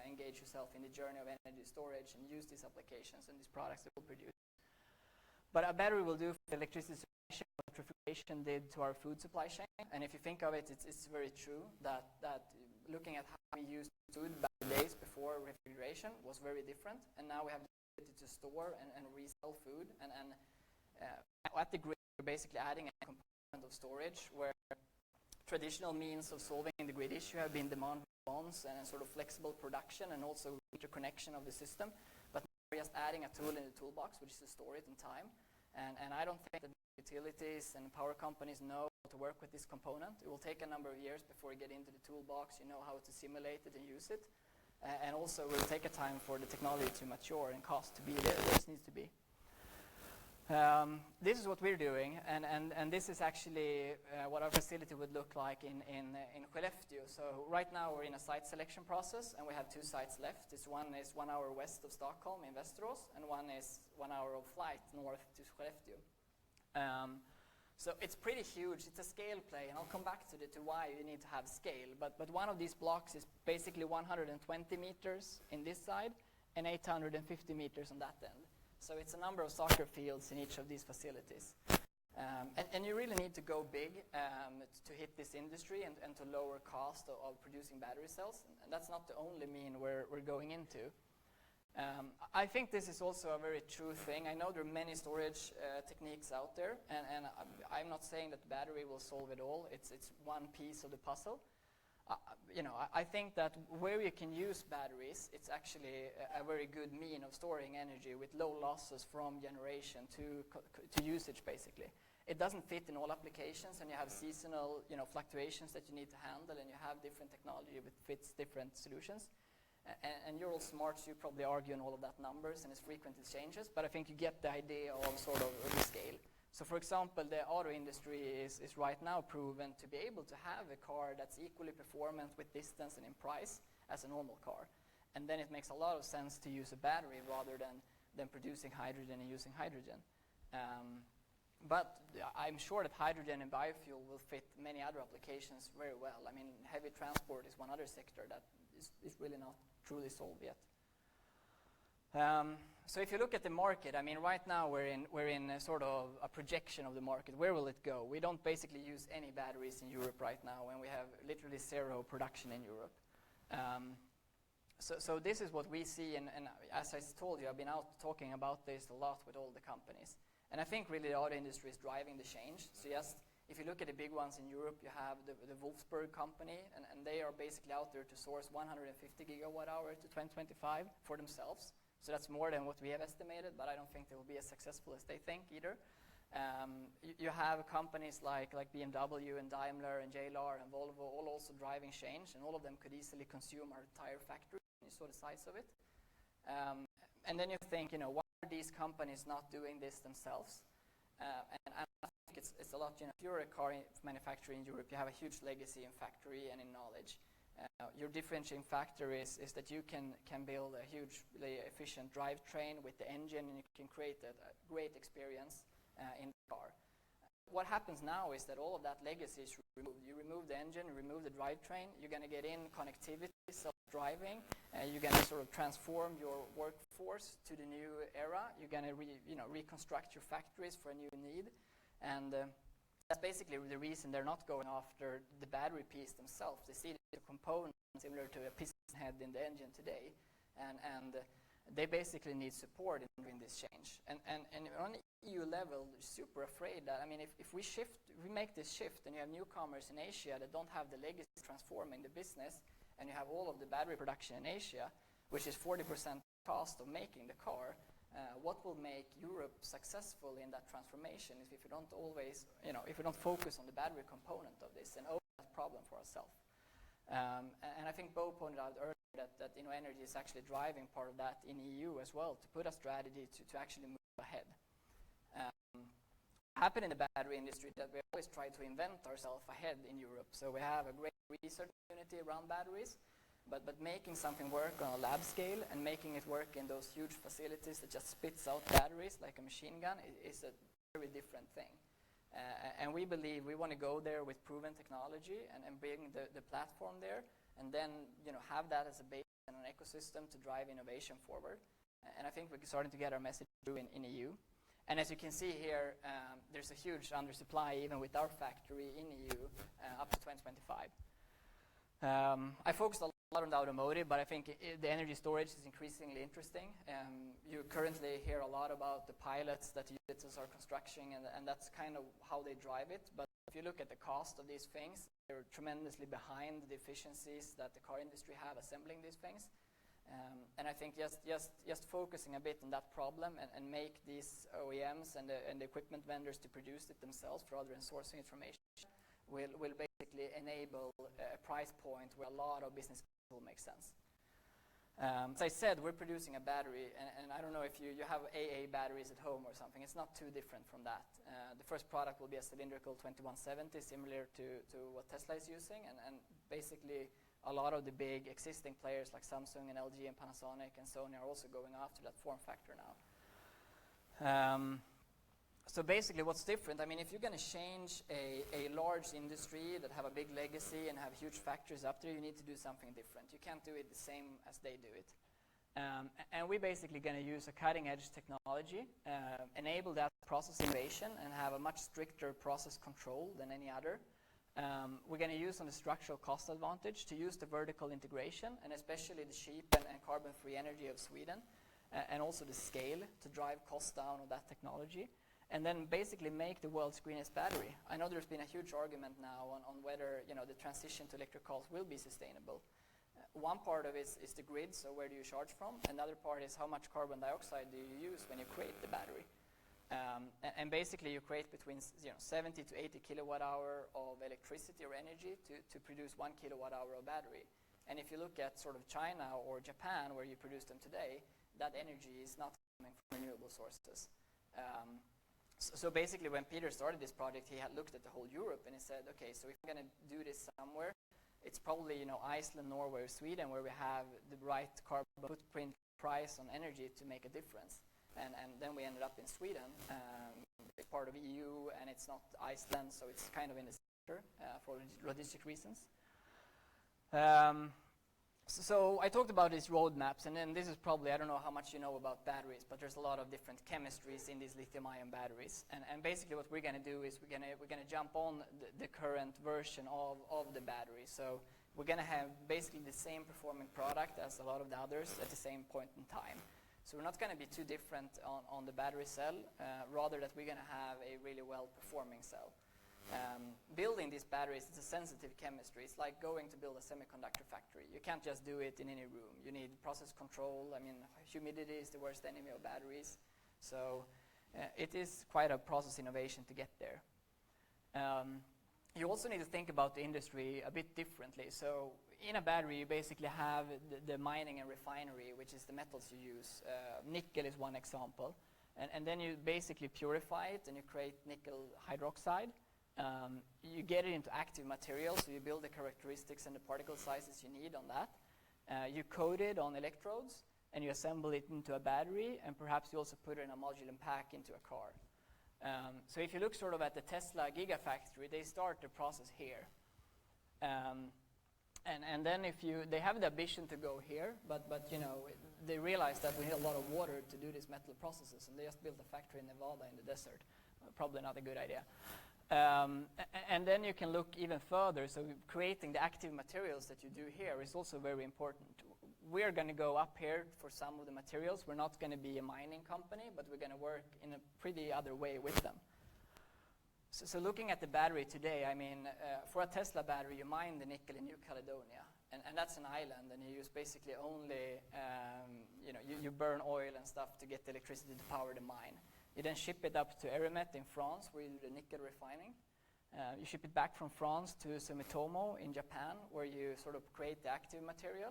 engage yourself in the journey of energy storage and use these applications and these products that we'll produce. But a battery will do for electricity supply, what electrification did to our food supply chain. And if you think of it, it's very true that looking at how we used food back in the days before refrigeration was very different. And now we have the ability to store and resell food. And at the grid, we're basically adding a component of storage where traditional means of solving the grid issue have been demand response and sort of flexible production and also interconnection of the system. But we're just adding a tool in the toolbox, which is to store it in time. And I don't think that utilities and power companies know how to work with this component. It will take a number of years before you get into the toolbox, how to simulate it and use it. And also it will take a time for the technology to mature and cost to be there where it needs to be. This is what we're doing, and this is actually what our facility would look like in Skellefteå. So right now we're in a site selection process, and we have 2 sites left. One is 1 hour west of Stockholm in Västerås, and one is 1 hour of flight north to Skellefteå. So it's pretty huge. It's a scale play, and I'll come back to why you need to have scale. But one of these blocks is basically 120 meters in this side and 850 meters on that end. So it's a number of soccer fields in each of these facilities. And you really need to go big to hit this industry and to lower cost of producing battery cells. And that's not the only mean we're going into. I think this is also a very true thing. I know there are many storage techniques out there, and I'm not saying that the battery will solve it all. It's one piece of the puzzle. I think that where you can use batteries, it's actually a very good mean of storing energy with low losses from generation to usage, basically. It doesn't fit in all applications, and you have seasonal fluctuations that you need to handle, and you have different technology that fits different solutions. And you're all smart, so you probably argue on all of that numbers, and it's frequently changes, but I think you get the idea of sort of the scale. So for example, the auto industry is right now proven to be able to have a car that's equally performant with distance and in price as a normal car. And then it makes a lot of sense to use a battery rather than producing hydrogen and using hydrogen. But I'm sure that hydrogen and biofuel will fit many other applications very well. I mean, heavy transport is one other sector that is really not truly solved yet. So if you look at the market, I mean, right now we're in a sort of a projection of the market. Where will it go? We don't basically use any batteries in Europe right now, and we have literally 0 production in Europe. So this is what we see, and as I told you, I've been out talking about this a lot with all the companies. And I think really the auto industry is driving the change. So yes, if you look at the big ones in Europe, you have the Wolfsburg company, and they are basically out there to source 150 gigawatt hour to 2025 for themselves. So that's more than what we have estimated, but I don't think they will be as successful as they think either. You have companies like BMW and Daimler and JLR and Volvo all also driving change, and all of them could easily consume our entire factory. You saw the size of it. And then you think, why are these companies not doing this themselves? And I think it's a lot, if you're a car manufacturer in Europe, you have a huge legacy in factory and in knowledge. Your differentiating factor is that you can build a hugely efficient drivetrain with the engine, and you can create a great experience in the car. What happens now is that all of that legacy is removed. You remove the engine, you remove the drivetrain, you're going to get in connectivity, self-driving, you're going to sort of transform your workforce to the new era. You're going to reconstruct your factories for a new need, and that's basically the reason they're not going after the battery piece themselves. They see the component similar to a piston head in the engine today, and they basically need support in doing this change. And on the EU level, they're super afraid that, I mean, if we make this shift, and you have newcomers in Asia that don't have the legacy transforming the business, and you have all of the battery production in Asia, which is 40% cost of making the car, what will make Europe successful in that transformation is if you don't always, if we don't focus on the battery component of this and own that problem for ourselves. And I think Bo pointed out earlier that InnoEnergy is actually driving part of that in EU as well, to put a strategy to actually move ahead. Happened in the battery industry that we always try to invent ourselves ahead in Europe. So we have a great research community around batteries, but making something work on a lab scale and making it work in those huge facilities that just spits out batteries like a machine gun is a very different thing. And we believe we want to go there with proven technology and bring the platform there, and then have that as a base and an ecosystem to drive innovation forward. And I think we're starting to get our message through in EU. And as you can see here, there's a huge undersupply even with our factory in EU up to 2025. I focused a lot on the automotive, but I think the energy storage is increasingly interesting. You currently hear a lot about the pilots that utilities are constructing, and that's kind of how they drive it. But if you look at the cost of these things, they're tremendously behind the efficiencies that the car industry have assembling these things. And I think just focusing a bit on that problem and make these OEMs and the equipment vendors to produce it themselves rather than sourcing it from Asia will basically enable a price point where a lot of business will make sense. As I said, we're producing a battery, and I don't know if you have AA batteries at home or something. It's not too different from that. The first product will be a cylindrical 2170, similar to what Tesla is using, and basically a lot of the big existing players like Samsung and LG and Panasonic and Sony are also going after that form factor now. So basically what's different, I mean, if you're going to change a large industry that have a big legacy and have huge factories up there, you need to do something different. You can't do it the same as they do it. And we're basically going to use a cutting-edge technology, enable that process innovation, and have a much stricter process control than any other. We're going to use on the structural cost advantage to use the vertical integration, and especially the cheap and carbon-free energy of Sweden, and also the scale to drive costs down on that technology. And then basically make the world's greenest battery. I know there's been a huge argument now on whether the transition to electric cars will be sustainable. One part of it is the grid, so where do you charge from? Another part is how much carbon dioxide do you use when you create the battery. And basically you create between 70 to 80 kilowatt hour of electricity or energy to produce 1 kilowatt hour of battery. And if you look at sort of China or Japan, where you produce them today, that energy is not coming from renewable sources. So basically when Peter started this project, he had looked at the whole Europe and he said, okay, so if I'm going to do this somewhere, it's probably Iceland, Norway, or Sweden, where we have the right carbon footprint price on energy to make a difference. And then we ended up in Sweden, part of EU, and it's not Iceland, so it's kind of in the center for logistic reasons. So I talked about these roadmaps, and then this is probably, I don't know how much you know about batteries, but there's a lot of different chemistries in these lithium-ion batteries. And basically what we're going to do is we're going to jump on the current version of the battery. So we're going to have basically the same performing product as a lot of the others at the same point in time. So we're not going to be too different on the battery cell, rather that we're going to have a really well-performing cell. Building these batteries is a sensitive chemistry. It's like going to build a semiconductor factory. You can't just do it in any room. You need process control. I mean, humidity is the worst enemy of batteries. So it is quite a process innovation to get there. You also need to think about the industry a bit differently. So in a battery, you basically have the mining and refinery, which is the metals you use. Nickel is one example. And then you basically purify it and you create nickel hydroxide. You get it into active material, so you build the characteristics and the particle sizes you need on that. You coat it on electrodes, and you assemble it into a battery, and perhaps you also put it in a module and pack into a car. So if you look sort of at the Tesla Gigafactory, they start the process here. And then they have the ambition to go here, but they realize that we need a lot of water to do these metal processes, and they just built a factory in Nevada in the desert. Probably not a good idea. And then you can look even further. So creating the active materials that you do here is also very important. We're going to go up here for some of the materials. We're not going to be a mining company, but we're going to work in a pretty other way with them. So looking at the battery today, I mean, for a Tesla battery, you mine the nickel in New Caledonia. And that's an island, and you use basically only, you burn oil and stuff to get the electricity to power the mine. You then ship it up to Eramet in France, where you do the nickel refining. You ship it back from France to Sumitomo in Japan, where you sort of create the active material.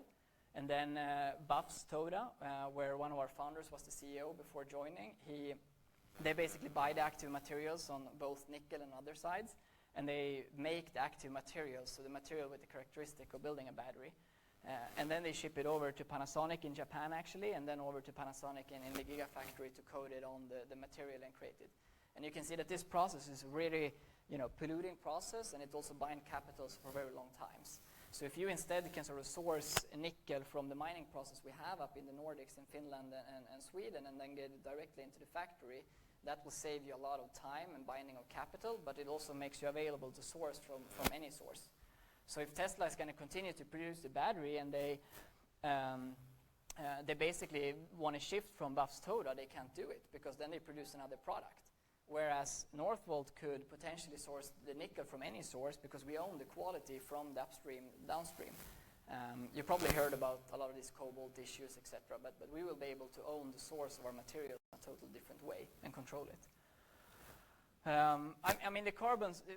And then Buffs Toda, where one of our founders was the CEO before joining, they basically buy the active materials on both nickel and other sides, and they make the active materials, so the material with the characteristic of building a battery. And then they ship it over to Panasonic in Japan, actually, and then over to Panasonic in the Gigafactory to coat it on the material and create it. And you can see that this process is really, polluting process, and it also binds capitals for very long times. So if you instead can sort of source nickel from the mining process we have up in the Nordics, in Finland and Sweden, and then get it directly into the factory, that will save you a lot of time and binding of capital, but it also makes you available to source from any source. So if Tesla is going to continue to produce the battery and they basically want to shift from Buffs Toda, they can't do it because then they produce another product. Whereas Northvolt could potentially source the nickel from any source because we own the quality from the upstream, downstream. You probably heard about a lot of these cobalt issues, etc. But we will be able to own the source of our material in a totally different way and control it. I mean, the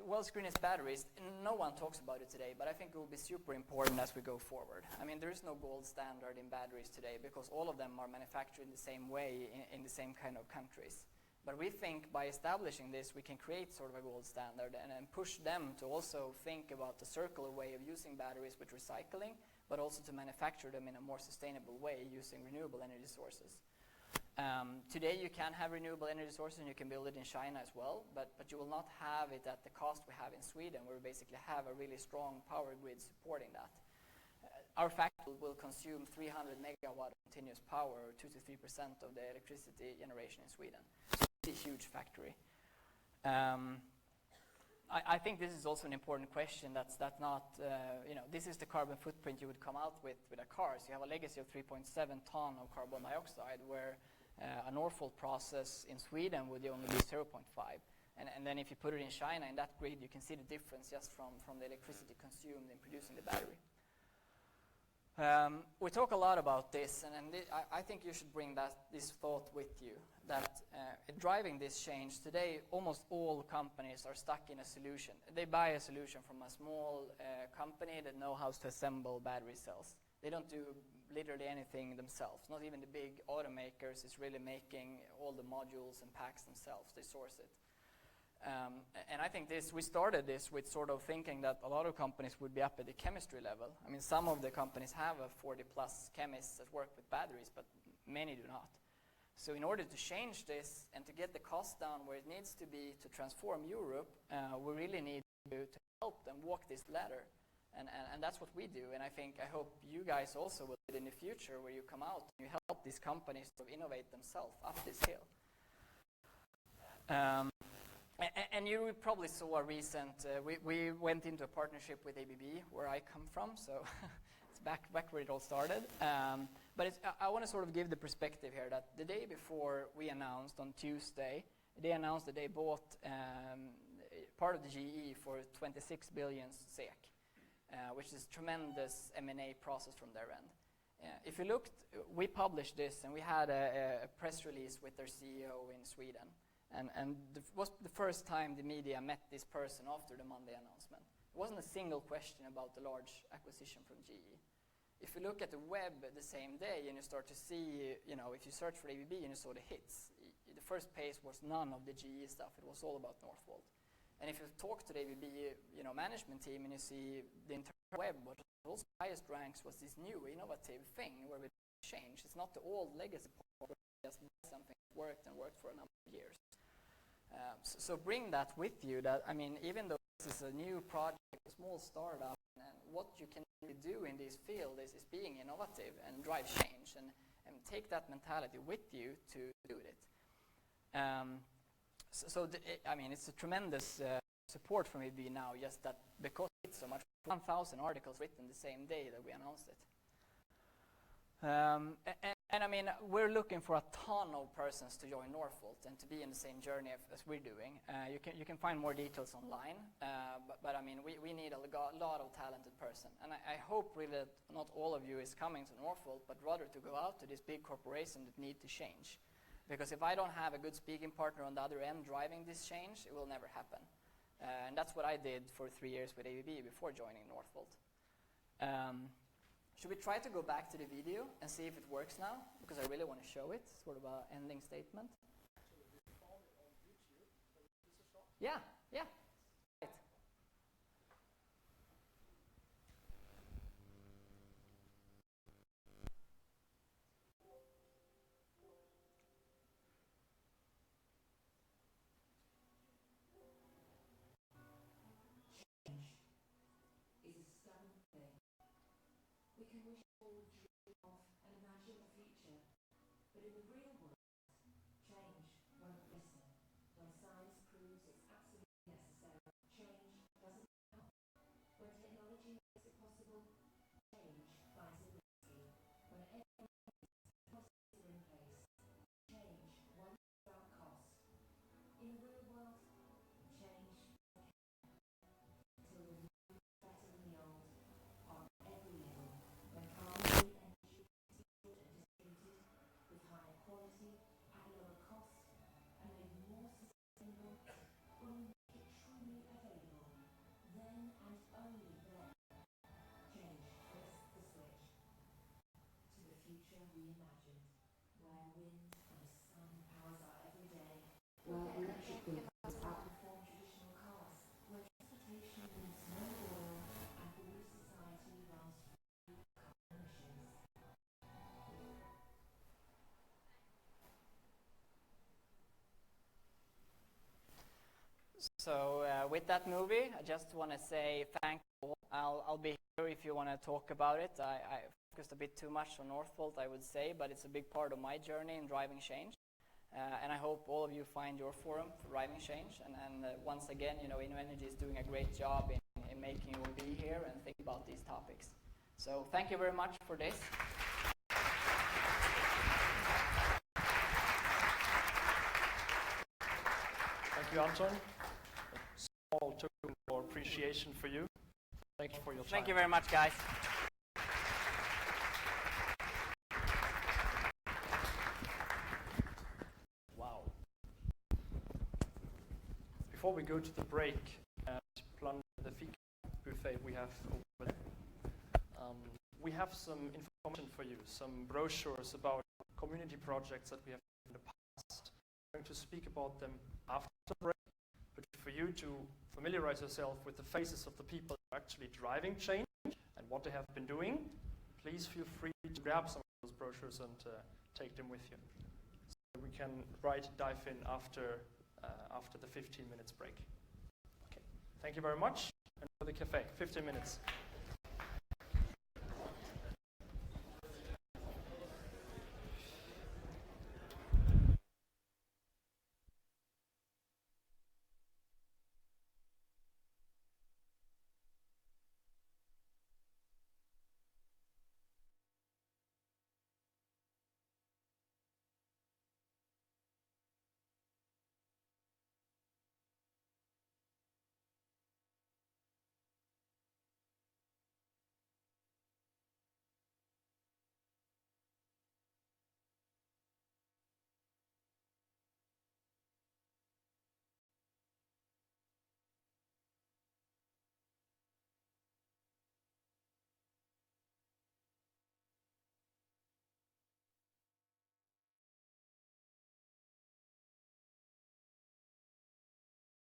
world's greenest batteries, no one talks about it today, but I think it will be super important as we go forward. I mean, there is no gold standard in batteries today because all of them are manufactured in the same way in the same kind of countries. But we think by establishing this, we can create sort of a gold standard and push them to also think about the circular way of using batteries with recycling, but also to manufacture them in a more sustainable way using renewable energy sources. Today you can have renewable energy sources and you can build it in China as well, but you will not have it at the cost we have in Sweden, where we basically have a really strong power grid supporting that. Our factory will consume 300 megawatt of continuous power, or 2 to 3% of the electricity generation in Sweden. So it's a huge factory. I think this is also an important question. That's not, this is the carbon footprint you would come out with a car. So you have a legacy of 3.7 ton of carbon dioxide, where a Northvolt process in Sweden would only be 0.5. And then if you put it in China, in that grid, you can see the difference just from the electricity consumed in producing the battery. We talk a lot about this, and I think you should bring this thought with you, that driving this change today, almost all companies are stuck in a solution. They buy a solution from a small company that knows how to assemble battery cells. They don't do literally anything themselves. Not even the big automakers is really making all the modules and packs themselves. They source it. And I think we started this with sort of thinking that a lot of companies would be up at the chemistry level. I mean, some of the companies have a 40 plus chemists that work with batteries, but many do not. So in order to change this and to get the cost down where it needs to be to transform Europe, we really need to help them walk this ladder. And that's what we do. And I hope you guys also will do it in the future, where you come out and you help these companies to innovate themselves up this hill. And you probably saw a recent, we went into a partnership with ABB, where I come from, so it's back where it all started. But I want to sort of give the perspective here that the day before we announced on Tuesday, they announced that they bought part of the GE for 26 billion SEK, which is tremendous M&A process from their end. If you looked, we published this and we had a press release with their CEO in Sweden. And it was the first time the media met this person after the Monday announcement. It wasn't a single question about the large acquisition from GE. If you look at the web the same day and you start to see, if you search for ABB and you saw the hits, the first page was none of the GE stuff. It was all about Northvolt. And if you talk to the ABB, management team and you see the entire web, what also highest ranks was this new innovative thing where we change. It's not the old legacy part, just something that worked for a number of years. So bring that with you, that, even though this is a new project, a small startup, and what you can do in this field is being innovative and drive change, and take that mentality with you to do it. It's a tremendous support from ABB now, just that because it's so much, 1,000 articles written the same day that we announced it. We're looking for a ton of persons to join Northvolt and to be in the same journey as we're doing. You can find more details online, but we need a lot of talented person. And I hope really that not all of you is coming to Northvolt, but rather to go out to this big corporation that need to change. Because if I don't have a good speaking partner on the other end driving this change, it will never happen. And that's what I did for 3 years with ABB before joining Northvolt. Should we try to go back to the video and see if it works now? Because I really want to show it, sort of an ending statement. Yeah. Right. We can wish all, dream of, and imagine the future, but in the real world, change won't listen. When science proves it's absolutely necessary, change doesn't help. When technology makes it possible, change finds it risky. When everyone processes are in place, change won't about cost. In the real world, change won't care. Until the new is better than the old, on every level. When CommUnity Energy is built and distributed with higher quality, wind and the sun powers our everyday, where electric vehicles outperform traditional cars, where transportation needs no oil and all society runs through carbon emissions. So with that movie, I just want to say thank you all. I'll be here if you want to talk about it. I focused a bit too much on Northvolt, I would say, but it's a big part of my journey in driving change. And I hope all of you find your forum for driving change. And once again, InnoEnergy is doing a great job in making you all be here and think about these topics. So thank you very much for this. Thank you, Anton. A small token of appreciation for you. Thank you for your time. Thank you very much, guys. Wow. Before we go to the break and plunge the fika buffet we have over there, we have some information for you, some brochures about community projects that we have in the past. I'm going to speak about them after the break, but for you to familiarize yourself with the faces of the people who are actually driving change and what they have been doing, please feel free to grab some of those brochures and take them with you. So we can dive in after the 15 minutes break. Okay, thank you very much. And for the cafe, 15 minutes.